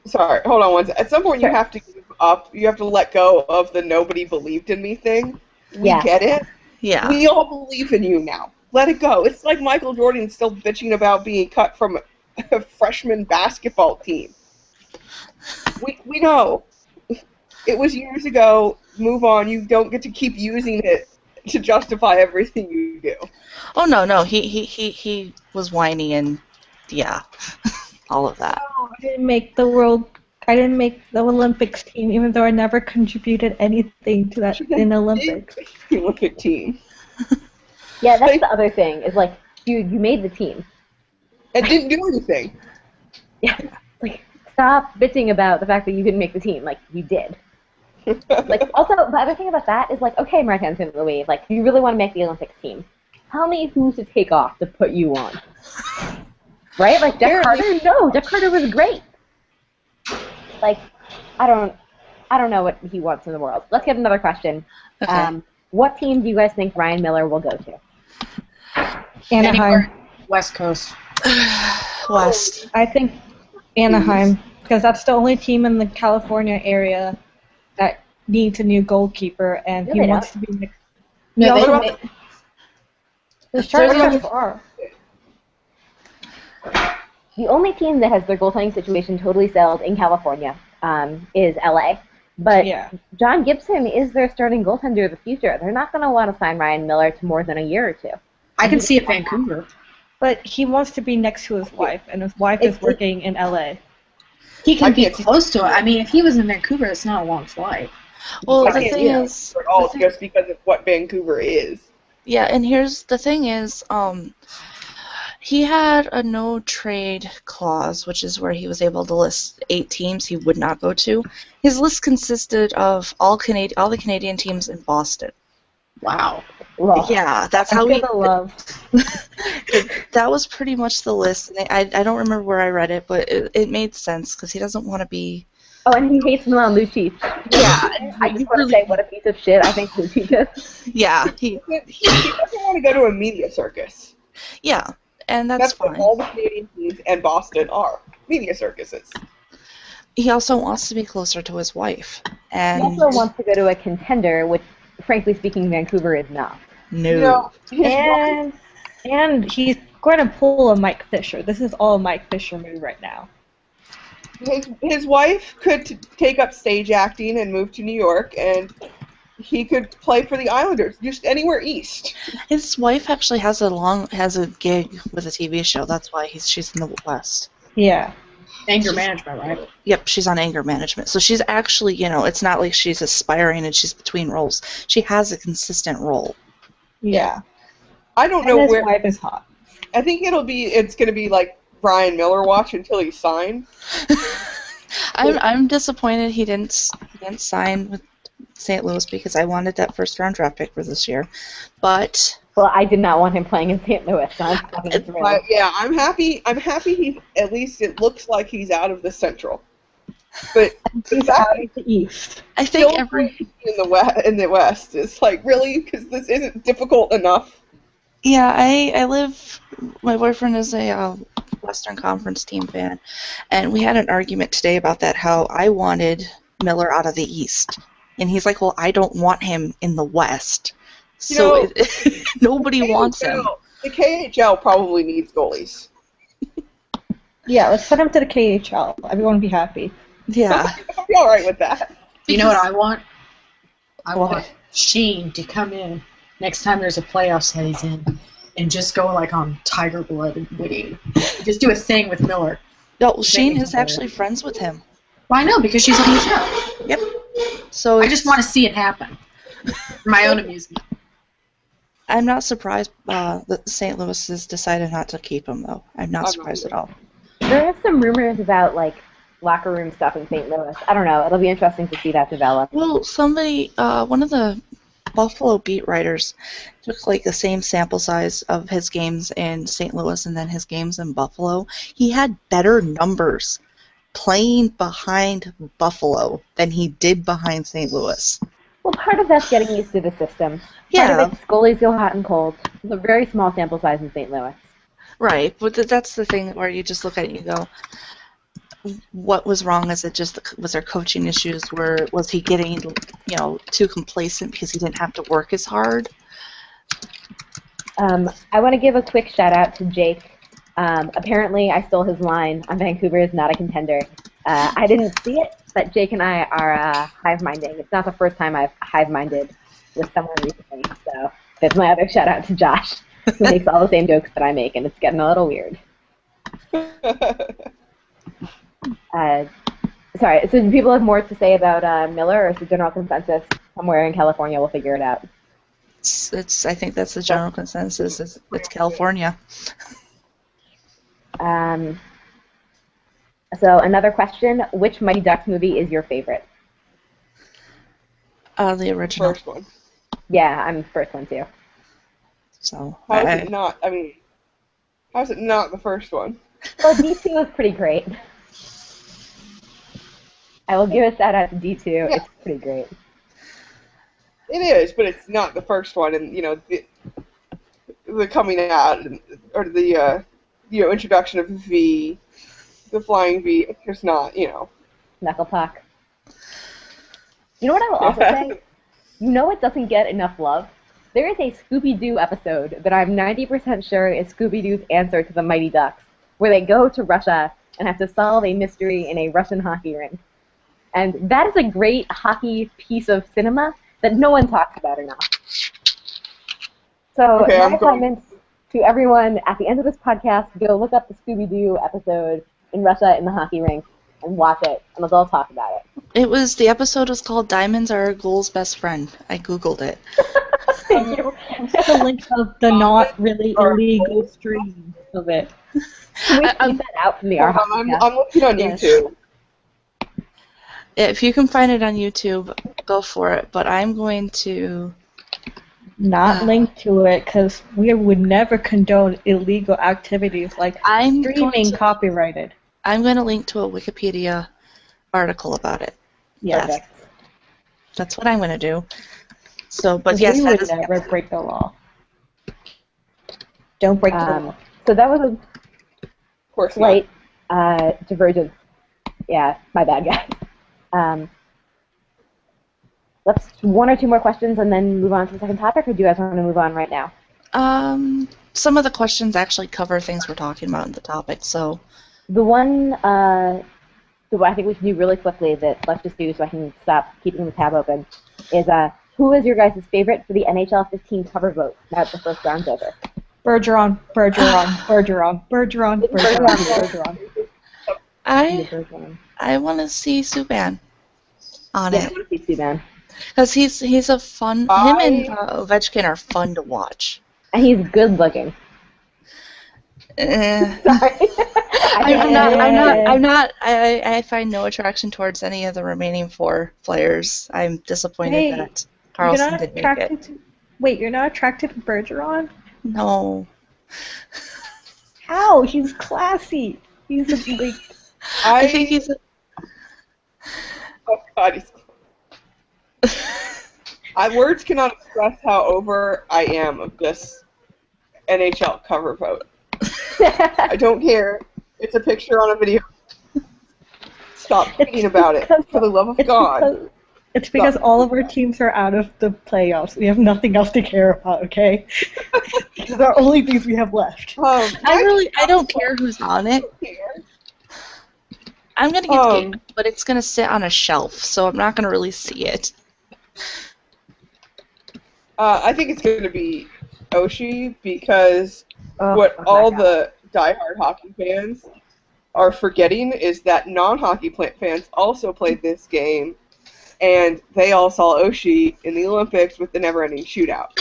Sorry, hold on one second. At some point, you have to give up. You have to let go of the nobody believed in me thing. We get it. Yeah. We all believe in you now. Let it go. It's like Michael Jordan still bitching about being cut from a freshman basketball team. We know. It was years ago. Move on. You don't get to keep using it to justify everything you do. Oh no, he was whiny and yeah, all of that. I didn't make the world. I didn't make the Olympics team, even though I never contributed anything to that in Olympics. The Olympic team. Yeah, that's the other thing. Is like, dude, you made the team. It didn't do anything. Yeah, like stop bitching about the fact that you didn't make the team. Like you did. Like also, the other thing about that is like, okay, Martin St. Louis, like you really want to make the Olympics team. Tell me who to take off to put you on. Right? Like Jeff Carter? No, Jeff Carter was great. Like, I don't know what he wants in the world. Let's get another question. Okay. What team do you guys think Ryan Miller will go to? Anaheim. West Coast. West. I think Anaheim, because that's the only team in the California area that needs a new goalkeeper, and No, he they wants don't. to be. No, He they also- don't. The Sharks There's- are. The only team that has their goaltending situation totally settled in California is LA. But Yeah. John Gibson is their starting goaltender of the future. They're not going to want to sign Ryan Miller to more than a year or two. I can see it Vancouver. But he wants to be next to his wife, and his wife is working in LA. He can I be can't see- close to it. I mean, if he was in Vancouver, it's not a long flight. Well, I the can't thing see it is, at all just because of what Vancouver is. yeah, and here's the thing is, he had a no trade clause, which is where he was able to list 8 teams he would not go to. His list consisted of all the Canadian teams in Boston. Wow. Well, Yeah, that's I how he. feel the love. That was pretty much the list. And I don't remember where I read it, but it made sense because he doesn't want to be. oh, and he hates Milan Lucic. Yeah, I just want to say what a piece of shit I think Lucic is. Yeah, He doesn't want to go to a media circus. yeah, and that's That's what fine. all the Canadian teams and Boston are. Media circuses. He also wants to be closer to his wife, He and also wants to go to a contender, which, frankly speaking, Vancouver is not. no. You know, his wife- And he's going to pull a Mike Fisher. This is all a Mike Fisher move right now. his wife could take up stage acting and move to New York, and he could play for the Islanders, just anywhere east. His wife actually has a gig with a TV show. That's why she's in the West. Yeah. Anger management, right? Yep, she's on anger management. So she's actually, it's not like she's aspiring and she's between roles. She has a consistent role. Yeah. I don't And know his where. wife is hot. I think it's going to be like Ryan Miller watch until he's signed. I'm disappointed he didn't sign with St. Louis because I wanted that first round draft pick for this year. But Well, I did not want him playing in St. Louis. So I'm fucking thrilled. But yeah, I'm happy. He at least it looks like he's out of the Central. But He's out of the East. I think in the West is like really because this isn't difficult enough. Yeah, I live. My boyfriend is a Western Conference team fan, and we had an argument today about that. How I wanted Miller out of the East, and he's like, "Well, I don't want him in the West." So nobody wants him. The KHL probably needs goalies. Yeah, let's put him to the KHL. Everyone will be happy. Yeah, I'll be all right with that. You know what I want? I What? want Sheen to come in next time there's a playoffs that he's in and just go like on Tiger Blood and winning. Just do a thing with Miller. no, Shane is actually friends with him. Well, I know because she's on the show. Yep. So I just want to see it happen for my own amusement. I'm not surprised that St. Louis has decided not to keep him, though. I'm not surprised at all. There are some rumors about like locker room stuff in St. Louis. I don't know. It'll be interesting to see that develop. Well, one of the Buffalo beat writers took like the same sample size of his games in St. Louis and then his games in Buffalo. He had better numbers playing behind Buffalo than he did behind St. Louis. Well, part of that's getting used to the system. Yeah. Part of it's goalies go hot and cold. It's a very small sample size in St. Louis. Right, but that's the thing where you just look at it and you go, what was wrong? Was there coaching issues? Was he getting, too complacent because he didn't have to work as hard? I want to give a quick shout out to Jake Apparently, I stole his line on Vancouver is not a contender. I didn't see it, but Jake and I are hive-minding. It's not the first time I've hive-minded with someone recently, so that's my other shout-out to Josh, who makes all the same jokes that I make, and it's getting a little weird. Sorry, so do people have more to say about Miller, or is the general consensus somewhere in California we'll figure it out? I think that's the general consensus. It's California. So another question, which Mighty Ducks movie is your favorite? The original. First one. Yeah, I'm the first one too. So How is it not? I mean, how is it not the first one? Well, D2 is pretty great. I will give a shout out to D2. Yeah. It's pretty great. It is, but it's not the first one, and the coming out or the introduction of V, the flying V. It's just not, Knucklepuck. You know what I will also say? You know what doesn't get enough love? There is a Scooby-Doo episode that I'm 90% sure is Scooby-Doo's answer to the Mighty Ducks, where they go to Russia and have to solve a mystery in a Russian hockey rink. And that is a great hockey piece of cinema that no one talks about enough. So my assignment to everyone at the end of this podcast, go look up the Scooby-Doo episode in Russia in the hockey rink and watch it, and let's all talk about it. The episode was called Diamonds Are a Ghoul's Best Friend. I Googled it. Thank you. The link of the not really illegal stream of it. Can we keep that out from the R podcast? I'm looking on YouTube. If you can find it on YouTube, go for it. But I'm going to not link to it because we would never condone illegal activities like streaming copyrighted. I'm going to link to a Wikipedia article about it. Yes. That's what I'm going to do. So, but yes, we would never break the law. Don't break the law. So that was a slight divergence. Yeah, my bad, guys. Let's one or two more questions and then move on to the second topic, or do you guys want to move on right now? Some of the questions actually cover things we're talking about in the topic, so. The one so I think we should do really quickly that let's just do so I can stop keeping the tab open is who is your guys' favorite for the NHL 15 cover vote now that the first round's over? Bergeron. I want to see Subban on it. I want to see Subban. Because he's a fun. Him and Ovechkin are fun to watch. And he's good looking. Sorry. I find no attraction towards any of the remaining four players. I'm disappointed that Carlson didn't make it. Wait, you're not attracted to Bergeron? No. How? He's classy. He's like. I think he's. Oh God, he's. Words cannot express how over I am of this NHL cover vote. I don't care. It's a picture on a video. Stop thinking about it. For the love of God. It's because all of our teams are out of the playoffs. We have nothing else to care about, okay? These are only things we have left. I don't care who's on it. I'm going to get the game, but it's going to sit on a shelf, so I'm not going to really see it. I think it's going to be Oshie because what all the diehard hockey fans are forgetting is that non-hockey fans also played this game, and they all saw Oshie in the Olympics with the never-ending shootout.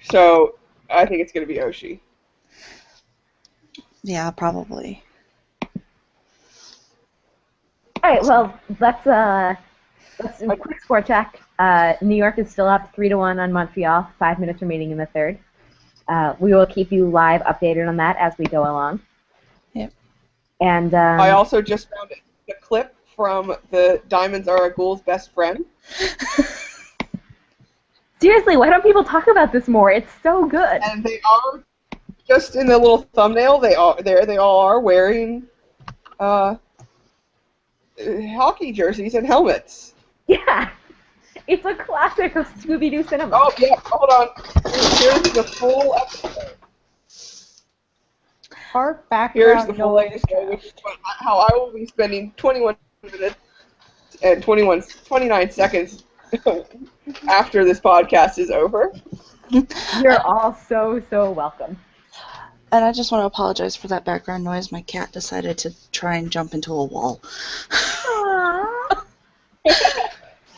So I think it's going to be Oshie. Yeah, probably. All right, well, let's do a quick score check. New York is still up 3-1 on Montreal, 5 minutes remaining in the third. We will keep you live updated on that as we go along. Yep. And I also just found the clip from the Diamonds Are a Ghoul's Best Friend. Seriously, why don't people talk about this more? It's so good. And they are just in the little thumbnail. They all are wearing hockey jerseys and helmets. Yeah. It's a classic of Scooby-Doo cinema. Oh, yeah, hold on. Here's the full episode. Our Here's background the full noise latest trash. how I will be spending 21 minutes and 29 seconds after this podcast is over. You're all so welcome. And I just want to apologize for that background noise. My cat decided to try and jump into a wall.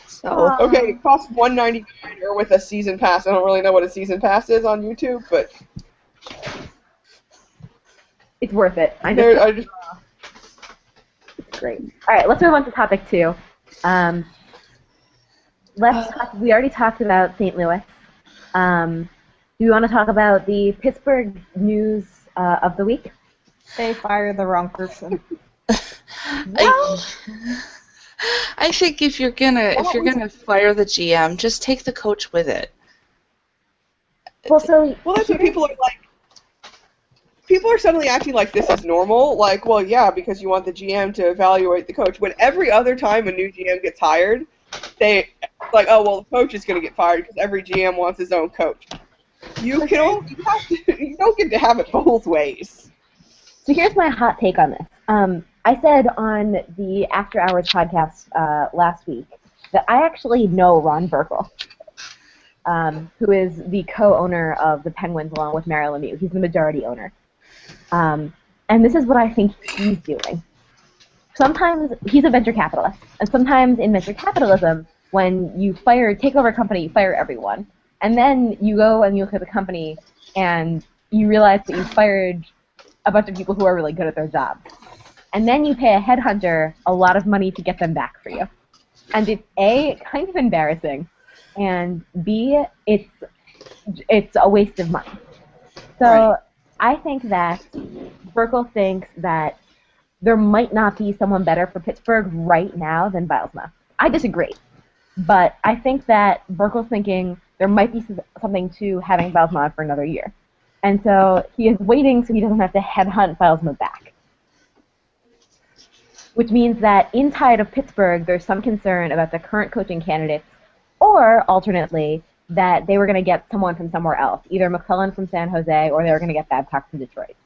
So, Okay, it costs $1.99 or with a season pass. I don't really know what a season pass is on YouTube, but It's worth it. it's Great. All right, let's move on to topic 2. Let's talk. We already talked about St. Louis. Do you want to talk about the Pittsburgh news of the week? They fired the wrong person. I think if you're gonna fire the GM, just take the coach with it. Well, that's what people are like. People are suddenly acting like this is normal. Like, well, yeah, because you want the GM to evaluate the coach. When every other time a new GM gets hired, they like, oh, well, the coach is going to get fired because every GM wants his own coach. You don't get to have it both ways. So here's my hot take on this. I said on the After Hours podcast last week that I actually know Ron Burkle, who is the co-owner of the Penguins along with Mario Lemieux. He's the majority owner. And this is what I think he's doing. Sometimes he's a venture capitalist, and sometimes in venture capitalism, when you take over a company, you fire everyone. And then you go and you look at the company and you realize that you fired a bunch of people who are really good at their jobs. And then you pay a headhunter a lot of money to get them back for you. And it's A, kind of embarrassing, and B, it's a waste of money. So Right. I think that Burkle thinks that there might not be someone better for Pittsburgh right now than Bylsma. I disagree. But I think that Burkle's thinking there might be something to having Bylsma on for another year. And so he is waiting so he doesn't have to headhunt Bylsma back. Which means that inside of Pittsburgh, there's some concern about the current coaching candidates, or alternately, that they were going to get someone from somewhere else, either McClellan from San Jose, or they were going to get Babcock from Detroit.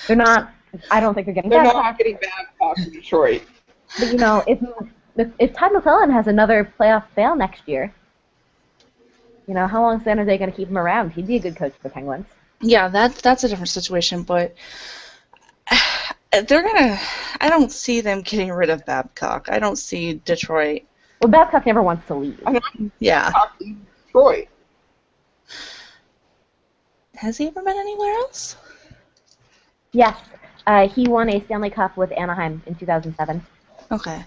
They're not. I don't think they're getting They're Babcock. not getting Babcock from Detroit. But if Todd McClellan has another playoff fail next year, how long is San Jose going to keep him around? He'd be a good coach for the Penguins. Yeah, that's a different situation, but I don't see them getting rid of Babcock. I don't see Detroit. Well, Babcock never wants to leave. Yeah. Babcock leaves Detroit. Has he ever been anywhere else? Yes. He won a Stanley Cup with Anaheim in 2007. Okay.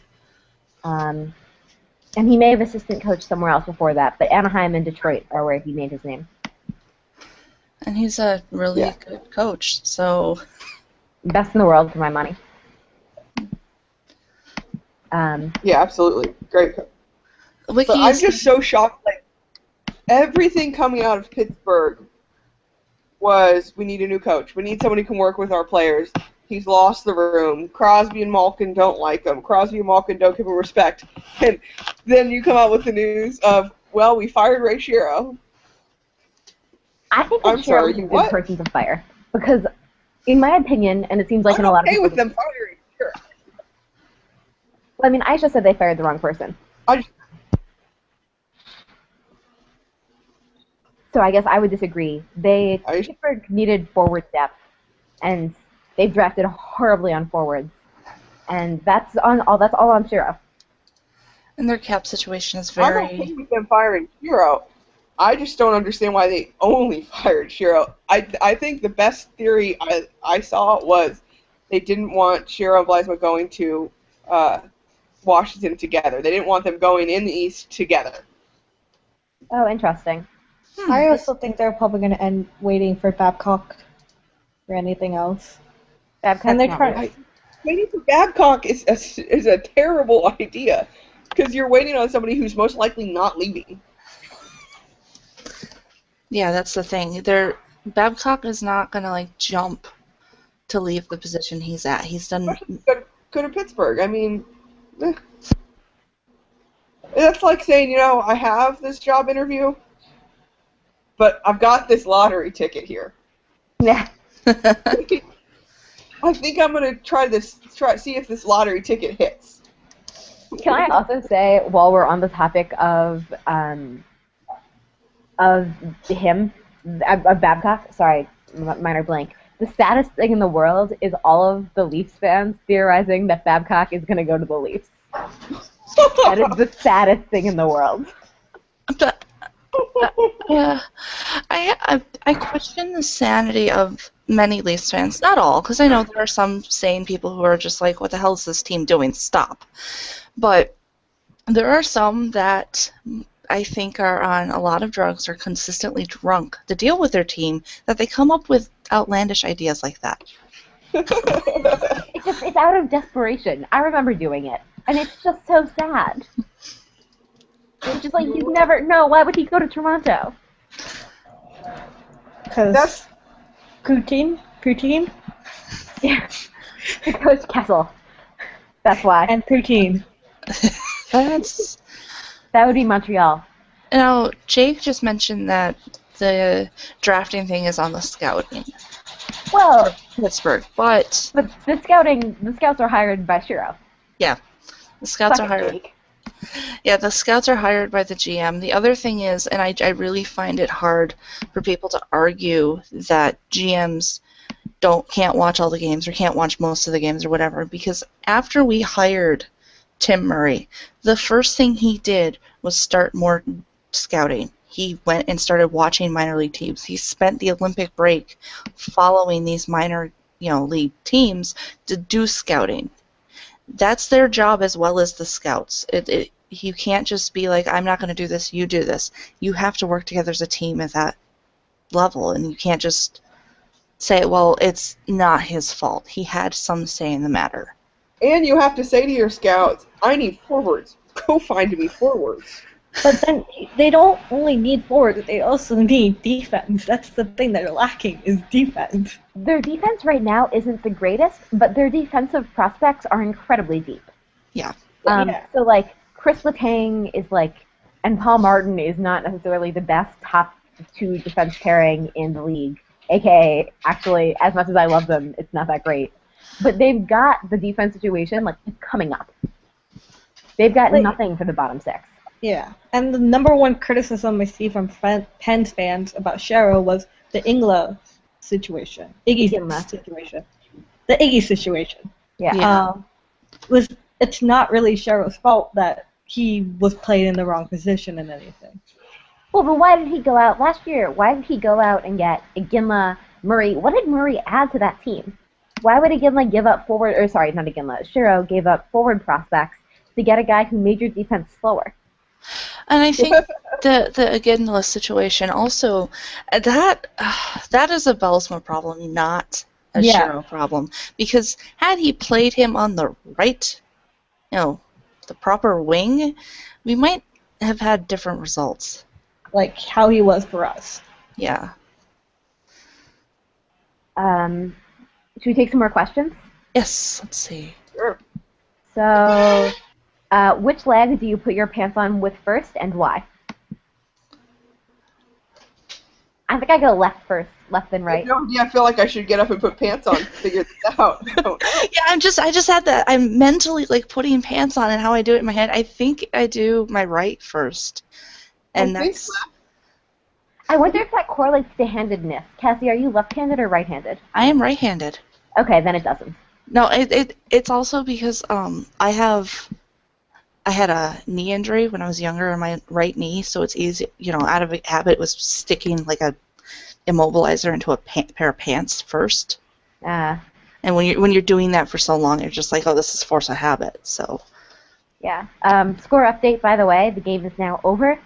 And he may have assistant coached somewhere else before that, but Anaheim and Detroit are where he made his name. And he's a really good coach, so... Best in the world for my money. Yeah, absolutely. Great coach. But I'm just so shocked. Like, everything coming out of Pittsburgh was, we need a new coach. We need someone who can work with our players. He's lost the room. Crosby and Malkin don't like him. Crosby and Malkin don't give him respect. And then you come out with the news of, well, we fired Ray Shero. I think that Shero is a good person to fire. Because, in my opinion, and it seems like in a lot of okay people... with them firing Shero. Well, I mean, Aisha said they fired the wrong person. So I guess I would disagree. Pittsburgh needed forward depth, and they've drafted horribly on forwards, and that's all on Shero. And their cap situation is very... I'm okay with them firing Shero. I just don't understand why they only fired Shero. I think the best theory I saw was they didn't want Shero and Bylsma going to Washington together. They didn't want them going in the East together. Oh, interesting. I also think they're probably going to end waiting for Babcock or anything else. And they're trying. Waiting for Babcock is a terrible idea because you're waiting on somebody who's most likely not leaving. Yeah, that's the thing. Babcock is not going to jump to leave the position he's at. He's done. Go to Pittsburgh. I mean, that's like saying, I have this job interview, but I've got this lottery ticket here. Yeah. I think I'm gonna try see if this lottery ticket hits. Can I also say, while we're on the topic of him, of Babcock, sorry, minor blank, the saddest thing in the world is all of the Leafs fans theorizing that Babcock is going to go to the Leafs. That is the saddest thing in the world. But yeah, I question the sanity of many Leafs fans. Not all, because I know there are some sane people who are just like, "What the hell is this team doing? Stop!" But there are some that I think are on a lot of drugs or consistently drunk to deal with their team that they come up with outlandish ideas like that. It's out of desperation. I remember doing it, and it's just so sad. It's just like, you never know. Why would he go to Toronto? Because Puckin? Yeah. Coach Kessel. That's why. And Puckin. That would be Montreal. Now, Jake just mentioned that the drafting thing is on the scouting. Well, Pittsburgh, but the scouts are hired by Shiro. Yeah, the scouts Fuck are hired. Jake. Yeah, the scouts are hired by the GM. The other thing is, and I really find it hard for people to argue that GMs can't watch all the games or can't watch most of the games or whatever, because after we hired Tim Murray, the first thing he did was start more scouting. He went and started watching minor league teams. He spent the Olympic break following these minor, league teams to do scouting. That's their job as well as the scouts. You can't just be like, I'm not going to do this, you do this. You have to work together as a team at that level, and you can't just say, well, it's not his fault. He had some say in the matter. And you have to say to your scouts, I need forwards. Go find me forwards. But then they don't only need forwards, they also need defense. That's the thing they're lacking, is defense. Their defense right now isn't the greatest, but their defensive prospects are incredibly deep. Yeah. So, like, Chris Letang is and Paul Martin is not necessarily the best top two defense pairing in the league. AKA, actually, as much as I love them, it's not that great. But they've got the defense situation, coming up. They've got nothing for the bottom six. Yeah, and the number one criticism I see from Pens fans about Shero was the Iggy situation. The Iggy situation. Yeah. It's not really Shero's fault that he was played in the wrong position and anything. Well, but why did he go out last year? Why did he go out and get Iginla, Murray? What did Murray add to that team? Why would Iginla give up Shero gave up forward prospects to get a guy who made your defense slower? And I think the Iginla situation also, that is a Belsma problem, not a Shero problem. Because had he played him on the right, the proper wing, we might have had different results. Like how he was for us. Yeah. Should we take some more questions? Yes, let's see. Sure. So, which leg do you put your pants on with first, and why? I think I go left first, left then right. I feel like I should get up and put pants on to figure this out. Yeah, I just had that. I'm mentally putting pants on, and how I do it in my head. I think I do my right first, and that's. I wonder if that correlates to handedness. Cassie, are you left-handed or right-handed? I am right-handed. Okay, then it doesn't. No, it's also because I had a knee injury when I was younger in my right knee, so it's easy, out of habit was sticking like a immobilizer into a pair of pants first. And when you're doing that for so long, you're just like, oh, this is force of habit. So. Yeah. Score update, by the way, the game is now over.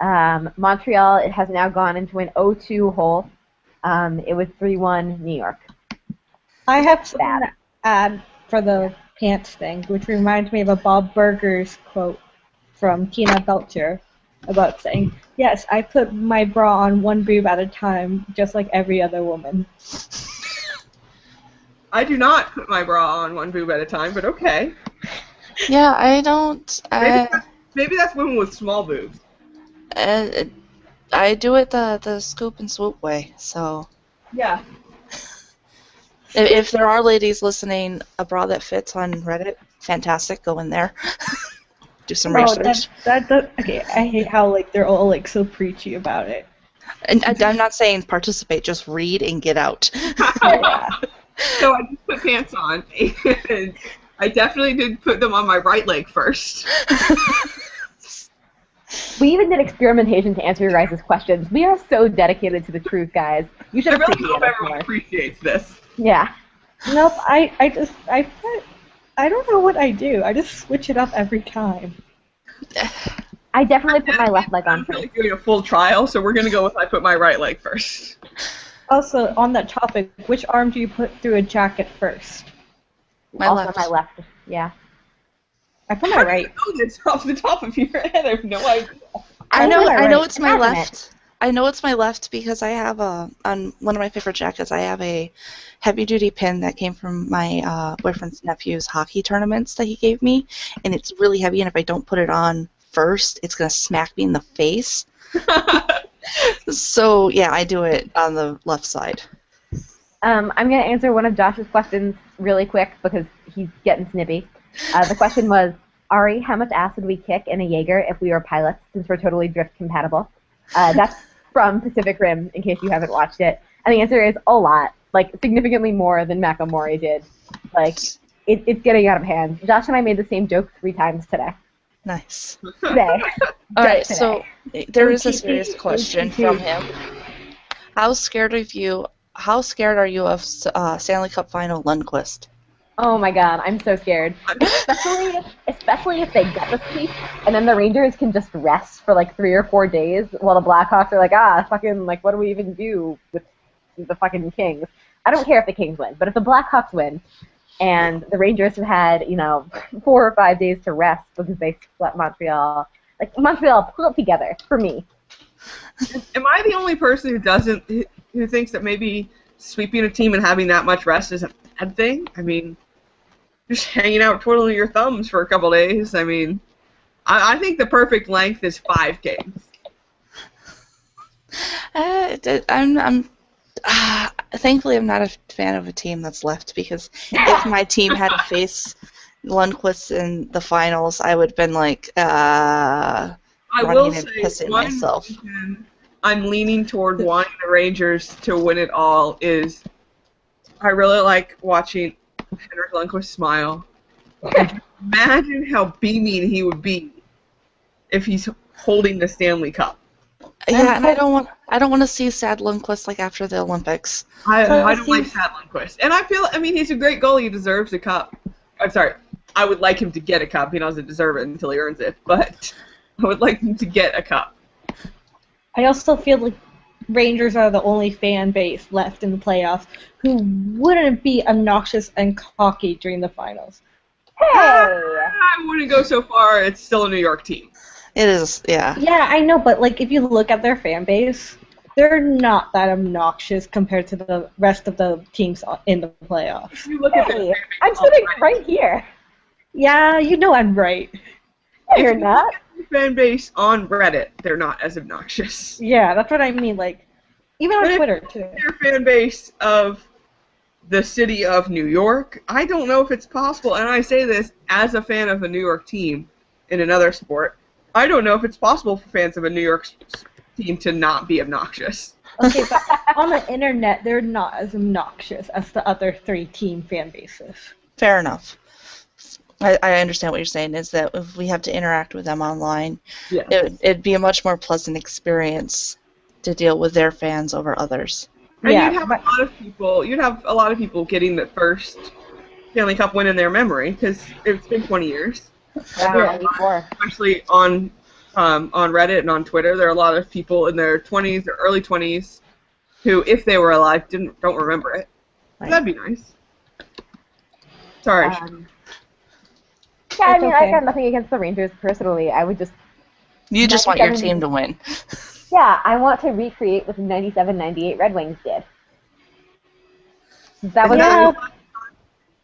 Montreal, it has now gone into an 0-2 hole. It was 3-1 New York. I have something to add for the pants thing, which reminds me of a Bob Burgers quote from Tina Belcher about saying, yes, I put my bra on one boob at a time, just like every other woman. I do not put my bra on one boob at a time, but okay. Yeah, I don't. Maybe that's women with small boobs. I do it the scoop and swoop way, so. Yeah. If there are ladies listening, a bra that fits on Reddit, fantastic. Go in there. Do some No, research. okay. I hate how like they're all like so preachy about it. And I'm not saying participate, just read and get out. Yeah. So I just put pants on, and I definitely did put them on my right leg first. We even did experimentation to answer your guys' questions. We are so dedicated to the truth, guys. You should I really appreciate hope us everyone more. appreciates this. Yeah. Nope. I don't know what I do. I just switch it up every time. I definitely put my left leg on I'm first. really doing a full trial, so we're gonna go with I put my right leg first. Also, on that topic, which arm do you put through a jacket first? My Also left. my left. Yeah. I put How my do right. you know this off the top of your head? I have no idea. I know put my right. it's my Imagine left. I know it's my left because I have on one of my favorite jackets. I have a heavy duty pin that came from my boyfriend's nephew's hockey tournaments that he gave me, and it's really heavy. And if I don't put it on first, it's gonna smack me in the face. So yeah, I do it on the left side. I'm going to answer one of Josh's questions really quick because he's getting snippy. The question was, Ari, how much ass would we kick in a Jaeger if we were pilots, since we're totally drift compatible? That's from Pacific Rim, in case you haven't watched it. And the answer is a lot, like significantly more than Makamori did. Like, it's getting out of hand. Josh and I made the same joke 3 times today. Nice. Today. All right, Just so there is a serious question from him. How scared are you of Stanley Cup Final Lundqvist? Oh my god, I'm so scared. Especially if they get the sweep, and then the Rangers can just rest for like 3 or 4 days while the Blackhawks are like, fucking, like, what do we even do with the fucking Kings? I don't care if the Kings win, but if the Blackhawks win, and the Rangers have had, 4 or 5 days to rest because they swept Montreal, like, Montreal, pull it together, for me. Am I the only person who thinks that maybe sweeping a team and having that much rest is a bad thing? I mean, just hanging out twiddling your thumbs for a couple days. I mean, I think the perfect length is 5 games. Thankfully, I'm not a fan of a team that's left because if my team had to face Lundqvist in the finals, I would have been like, I running will and say pissing one myself. reason I'm leaning toward wanting the Rangers to win it all is I really like watching Henrik Lundqvist smile. And imagine how beaming he would be if he's holding the Stanley Cup. Yeah, and I don't want to see sad Lundqvist like after the Olympics. I don't like sad Lundqvist. And I mean, he's a great goalie. He deserves a cup. I'm sorry. I would like him to get a cup. He doesn't deserve it until he earns it. But I would like him to get a cup. I also feel like Rangers are the only fan base left in the playoffs who wouldn't be obnoxious and cocky during the finals. Hey! I wouldn't go so far. It's still a New York team. It is, yeah. Yeah, I know, but like if you look at their fan base, they're not that obnoxious compared to the rest of the teams in the playoffs. If you look at Hey! I'm sitting right here. Yeah, you know I'm right. No, you're not. the fan base on Reddit, they're not as obnoxious. Yeah, that's what I mean. Like, even on But if Twitter too. Their fan base of the city of New York, I don't know if it's possible, and I say this as a fan of a New York team in another sport, I don't know if it's possible for fans of a New York team to not be obnoxious. Okay, but on the internet, they're not as obnoxious as the other 3 team fan bases. Fair enough. I understand what you're saying, is that if we have to interact with them online, it'd be a much more pleasant experience to deal with their fans over others. And Yeah, you'd have a lot of people getting the first Stanley Cup win in their memory, because it's been 20 years. Before. Especially on Reddit and on Twitter, there are a lot of people in their 20s or early 20s who, if they were alive, don't remember it. Right. That'd be nice. Sorry. Yeah, I It's mean, okay. I got nothing against the Rangers personally. I would just, You just want your 97 team to win. yeah, I want to recreate what the 97-98 Red Wings did. That was Yeah,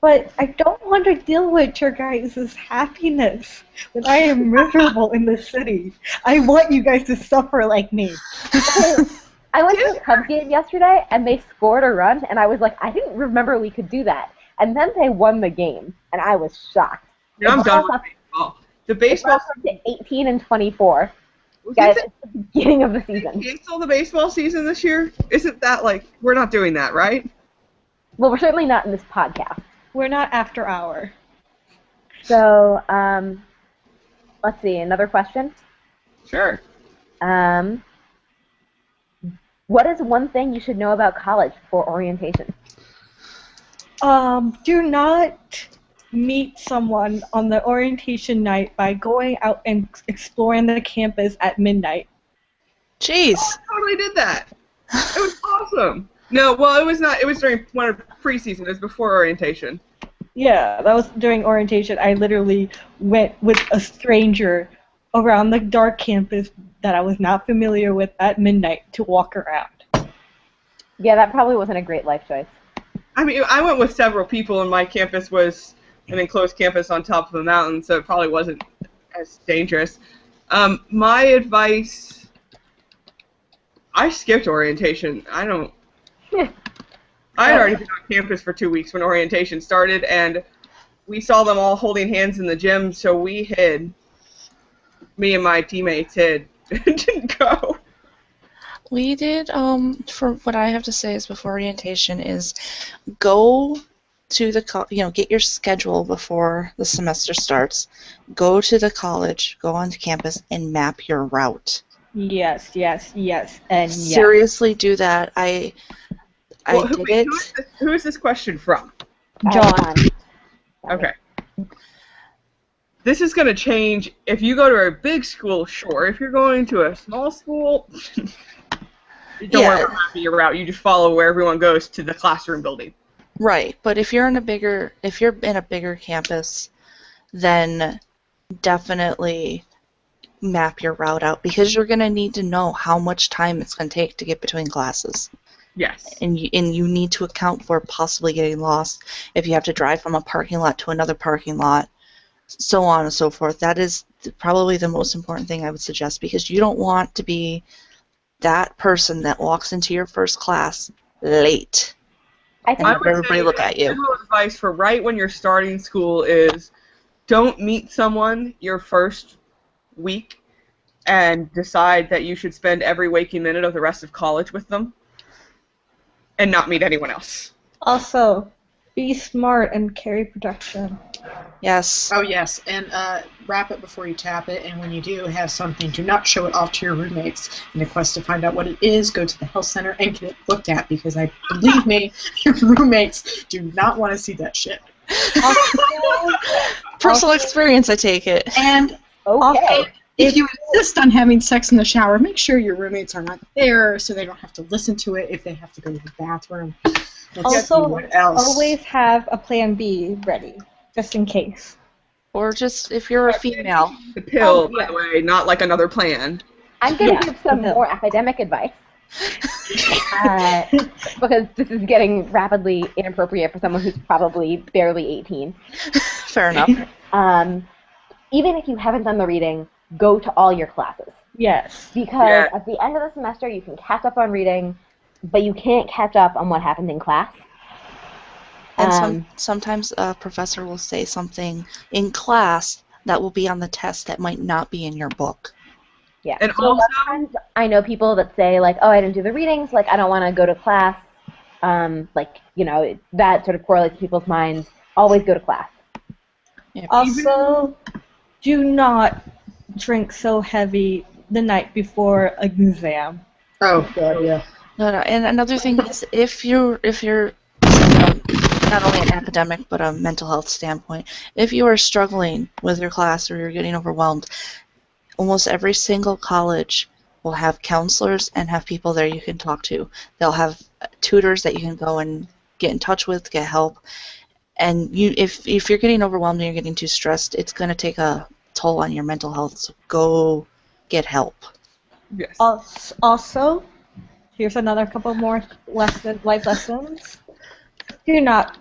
but I don't want to deal with your guys' happiness when I am miserable in the city. I want you guys to suffer like me. I went to a Cubs game yesterday, and they scored a run, and I was like, I didn't remember we could do that. And then they won the game, and I was shocked. Yeah, I'm done with baseball. The baseball to 18 and 24. was Guys, it it's the beginning of the season. cancel the baseball season this year? Isn't that like we're not doing that, right? Well, we're certainly not in this podcast. We're not after hour. So, let's see, another question. Sure. What is one thing you should know about college before orientation? Do not meet someone on the orientation night by going out and exploring the campus at midnight. Jeez. I totally did that. It was awesome. No, well, it was not. It was during one of preseason. It was before orientation. Yeah, that was during orientation. I literally went with a stranger around the dark campus that I was not familiar with at midnight to walk around. Yeah, that probably wasn't a great life choice. I mean, I went with several people, and my campus was an enclosed campus on top of a mountain, so it probably wasn't as dangerous. My advice, I skipped orientation. I had already been on campus for 2 weeks when orientation started, and we saw them all holding hands in the gym, so we hid. Me and my teammates hid. Didn't go. We did, for what I have to say is before orientation is go to the, get your schedule before the semester starts. Go to the college, go onto campus, and map your route. Yes, and yes. Seriously, do that. I did it. Who is this question from? John. Okay. This is going to change. If you go to a big school, sure. If you're going to a small school, don't worry about mapping your route. You just follow where everyone goes to the classroom building. Right, but if you're in a bigger campus, then definitely map your route out because you're going to need to know how much time it's going to take to get between classes. Yes. And you need to account for possibly getting lost if you have to drive from a parking lot to another parking lot, so on and so forth. That is probably the most important thing I would suggest because you don't want to be that person that walks into your first class late. I think Everybody look at you. General advice for right when you're starting school is don't meet someone your first week and decide that you should spend every waking minute of the rest of college with them and not meet anyone else. Also, be smart and carry protection. Yes. Oh, yes, and wrap it before you tap it, and when you do have something, do not show it off to your roommates. In a quest to find out what it is, go to the health center and get it looked at, because believe me, your roommates do not want to see that shit. Personal experience, I take it. And okay. if you insist on having sex in the shower, make sure your roommates are not there so they don't have to listen to it if they have to go to the bathroom. Let's see what else. Always have a plan B ready, just in case. Or just if you're a female. The pill, by the way, not like another plan. I'm going to give some more academic advice. Because this is getting rapidly inappropriate for someone who's probably barely 18. Fair enough. Even if you haven't done the reading, go to all your classes. Yes. Because at the end of the semester, you can catch up on reading, but you can't catch up on what happened in class. And sometimes a professor will say something in class that will be on the test that might not be in your book. Yeah. And so also, sometimes I know people that say, like, oh, I didn't do the readings, like, I don't want to go to class. Like, that sort of correlates to people's minds. Always go to class. Yeah. Also, do not drink so heavy the night before an exam. Oh, God, yeah. No, and another thing is if you're not only an academic but a mental health standpoint, if you are struggling with your class or you're getting overwhelmed, almost every single college will have counselors and have people there you can talk to. They'll have tutors that you can go and get in touch with, get help. And if you're getting overwhelmed and you're getting too stressed, it's going to take a toll on your mental health. So go get help. yes. Also, here's another couple more life lessons. Do not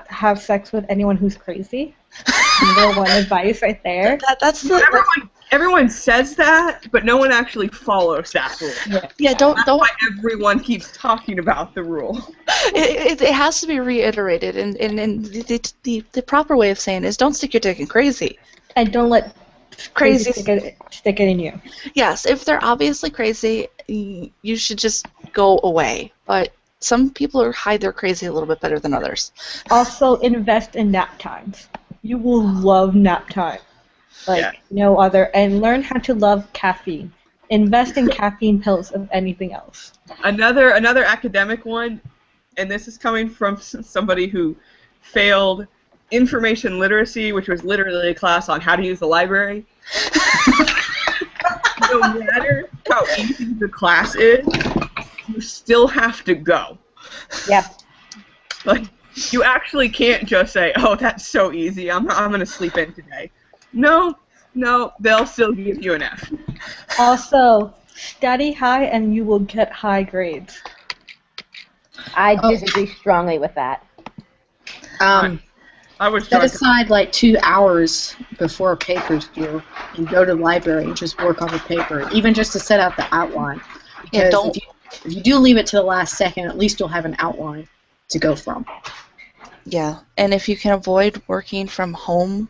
have sex with anyone who's crazy. Number one advice right there. That's the everyone says that, but no one actually follows that rule. Yeah, That's why everyone keeps talking about the rule. It has to be reiterated, and the proper way of saying it is don't stick your dick in crazy. And don't let Crazy. stick it in you. Yes, if they're obviously crazy, you should just go away. But some people hide their crazy a little bit better than others. Also, invest in nap times. You will love nap time. Like no other. And learn how to love caffeine. Invest in caffeine pills of anything else. Another academic one, and this is coming from somebody who failed information literacy, which was literally a class on how to use the library. No matter how easy the class is, you still have to go. Yep. Like, you actually can't just say, "Oh, that's so easy. I'm going to sleep in today." No, they'll still give you an F. Also, study high and you will get high grades. I disagree strongly with that. I was set aside like 2 hours before a paper's due and go to the library and just work on the paper, even just to set out the outline. Because if you do leave it to the last second, at least you'll have an outline to go from. Yeah, and if you can avoid working from home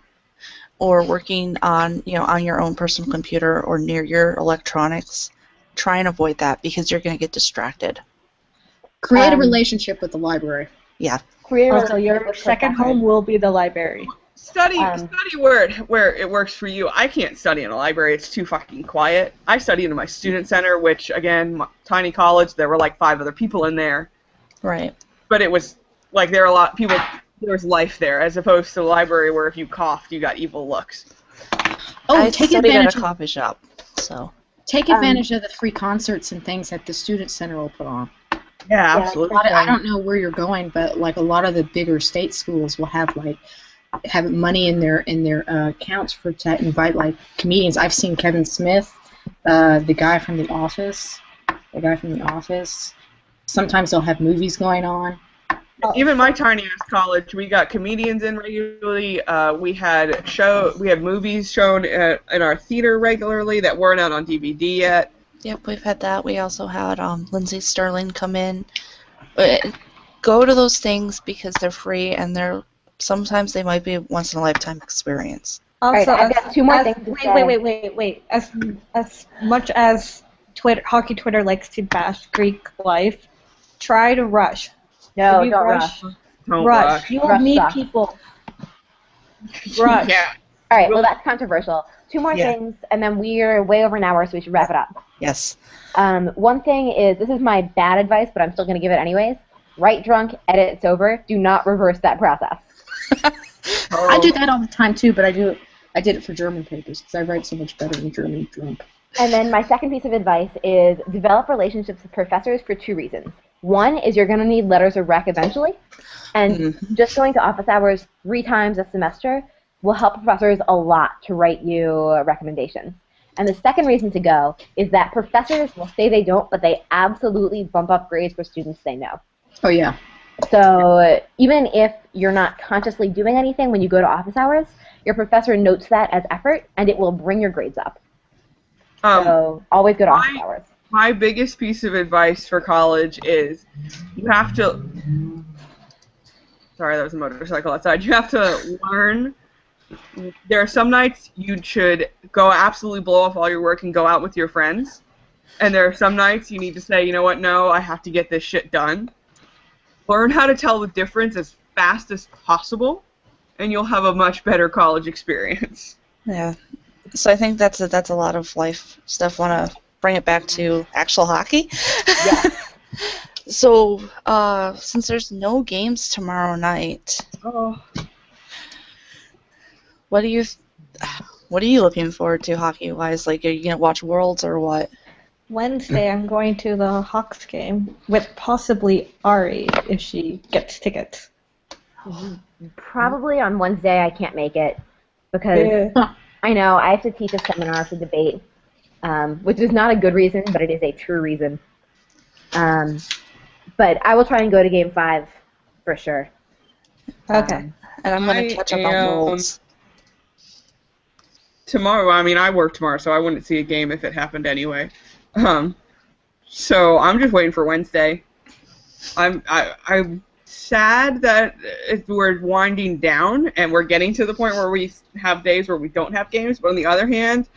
or working on your own personal computer or near your electronics, try and avoid that because you're going to get distracted. Create a relationship with the library. Yeah. Also, your second home will be the library. Study where it works for you. I can't study in a library. It's too fucking quiet. I study in my student center, which, again, tiny college, there were like 5 other people in there. Right. But it was, like, there were a lot of people, there was life there, as opposed to the library where if you coughed, you got evil looks. I studied at a coffee shop, so. Take advantage of the free concerts and things that the student center will put on. Yeah, absolutely. I don't know where you're going, but like a lot of the bigger state schools will have money in their accounts to invite like comedians. I've seen Kevin Smith, the guy from The Office. Sometimes they'll have movies going on. Even my tiny ass college, we got comedians in regularly. We had movies shown in our theater regularly that weren't out on DVD yet. Yep, we've had that. We also had Lindsay Sterling come in. Go to those things because they're free and sometimes they might be a once in a lifetime experience. Also, I've got 2 more things to say. Wait. As much as hockey Twitter likes to bash Greek life, try to rush. No, don't rush. Don't rush. You will meet people. Rush. Yeah. All right, well, that's controversial. 2 more things, and then we're way over an hour, so we should wrap it up. Yes. One thing is, this is my bad advice, but I'm still going to give it anyways. Write drunk, edit sober. Do not reverse that process. I do that all the time, too, but I did it for German papers, because I write so much better in German drunk. And then my second piece of advice is develop relationships with professors for 2 reasons. One is you're going to need letters of rec eventually, and just going to office hours 3 times a semester will help professors a lot to write you recommendations. And the second reason to go is that professors will say they don't, but they absolutely bump up grades for students they know. Oh, yeah. So even if you're not consciously doing anything when you go to office hours, your professor notes that as effort, and it will bring your grades up. So always go to office hours. My biggest piece of advice for college is you have to... Sorry, that was a motorcycle outside. You have to learn... There are some nights you should go absolutely blow off all your work and go out with your friends. And there are some nights you need to say, you know what, no, I have to get this shit done. Learn how to tell the difference as fast as possible, and you'll have a much better college experience. Yeah. So I think that's a lot of life stuff. Want to bring it back to actual hockey? Yeah. So since there's no games tomorrow night, what are you looking forward to hockey-wise? Like, are you gonna watch Worlds or what? Wednesday, I'm going to the Hawks game with possibly Ari if she gets tickets. Probably on Wednesday I can't make it because I know I have to teach a seminar for debate, which is not a good reason, but it is a true reason. But I will try and go to Game 5 for sure. Okay. And I'm gonna catch up on Worlds. tomorrow. I mean, I work tomorrow, so I wouldn't see a game if it happened anyway. So I'm just waiting for Wednesday. I'm sad that we're winding down and we're getting to the point where we have days where we don't have games. But on the other hand,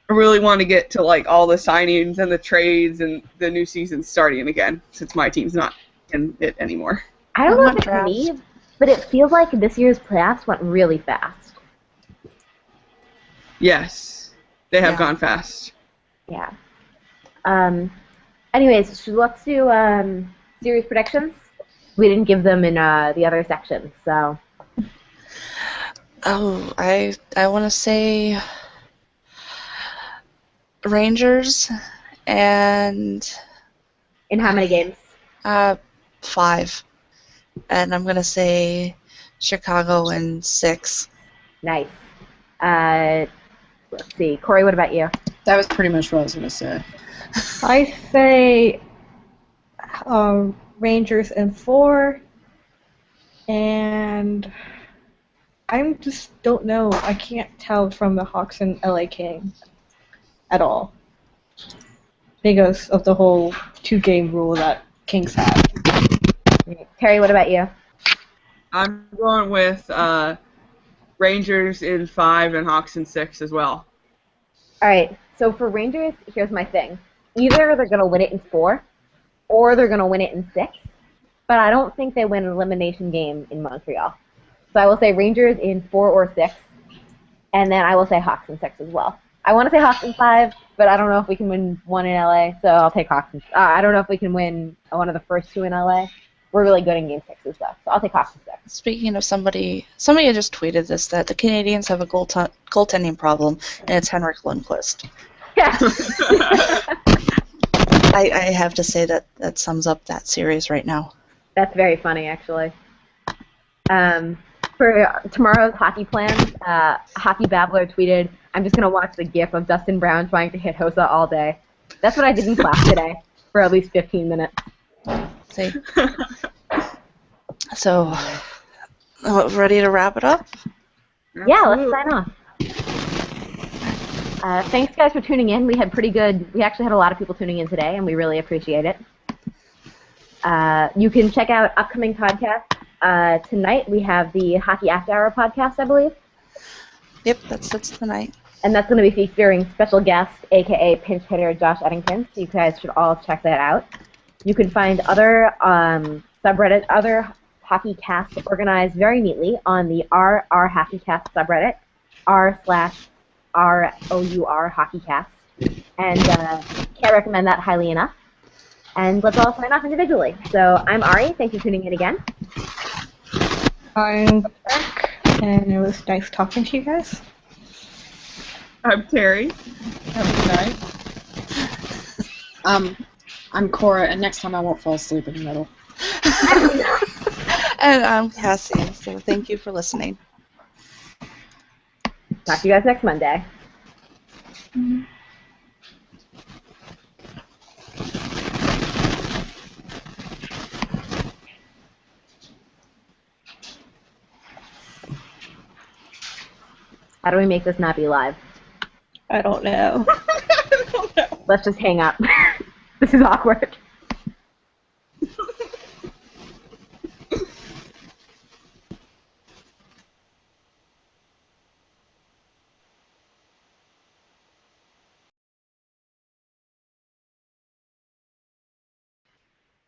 I really want to get to like all the signings and the trades and the new season starting again, since my team's not in it anymore. I don't know if it's me, but it feels like this year's playoffs went really fast. Yes, they have gone fast. Yeah. Anyways, let's do series predictions. We didn't give them in the other section, so. Oh, I want to say Rangers and. In how many games? 5. And I'm going to say Chicago in 6. Nice. Let's see. Corey, what about you? That was pretty much what I was going to say. I say Rangers in 4, and I just don't know. I can't tell from the Hawks and LA Kings at all because of the whole 2-game rule that Kings have. Terry, what about you? I'm going with Rangers in 5 and Hawks in 6 as well. All right. So for Rangers, here's my thing. Either they're going to win it in 4, or they're going to win it in 6. But I don't think they win an elimination game in Montreal. So I will say Rangers in 4 or 6, and then I will say Hawks in 6 as well. I want to say Hawks in 5, but I don't know if we can win 1 in LA, so I'll take Hawks. I don't know if we can win one of the first 2 in LA. We're really good in Game 6 and stuff, so I'll take Hawks in 6. Speaking of somebody had just tweeted this, that the Canadians have a goaltending problem, and it's Henrik Lundqvist. Yeah. I have to say that sums up that series right now. That's very funny, actually. For tomorrow's hockey plans, Hockey Babbler tweeted, "I'm just going to watch the GIF of Dustin Brown trying to hit Hossa all day." That's what I did in class today for at least 15 minutes. See? So, ready to wrap it up? Yeah, let's sign off. Thanks, guys, for tuning in. We actually had a lot of people tuning in today, and we really appreciate it. You can check out upcoming podcasts. Tonight we have the Hockey After Hour podcast, I believe. Yep, that's tonight. And that's going to be featuring special guest, a.k.a. pinch hitter Josh Eddington, so you guys should all check that out. You can find other subreddit, other hockey casts organized very neatly on the r Hockey Cast subreddit, r/ROUR Hockey Cast. And can't recommend that highly enough. And let's all sign off individually. So I'm Ari. Thanks for tuning in again. I'm back, and it was nice talking to you guys. I'm Terry. Have a good night. I'm Cora, and next time I won't fall asleep in the middle. And I'm Cassie, so thank you for listening. Talk to you guys next Monday. How do we make this not be live? I don't know. Let's just hang up. This is awkward.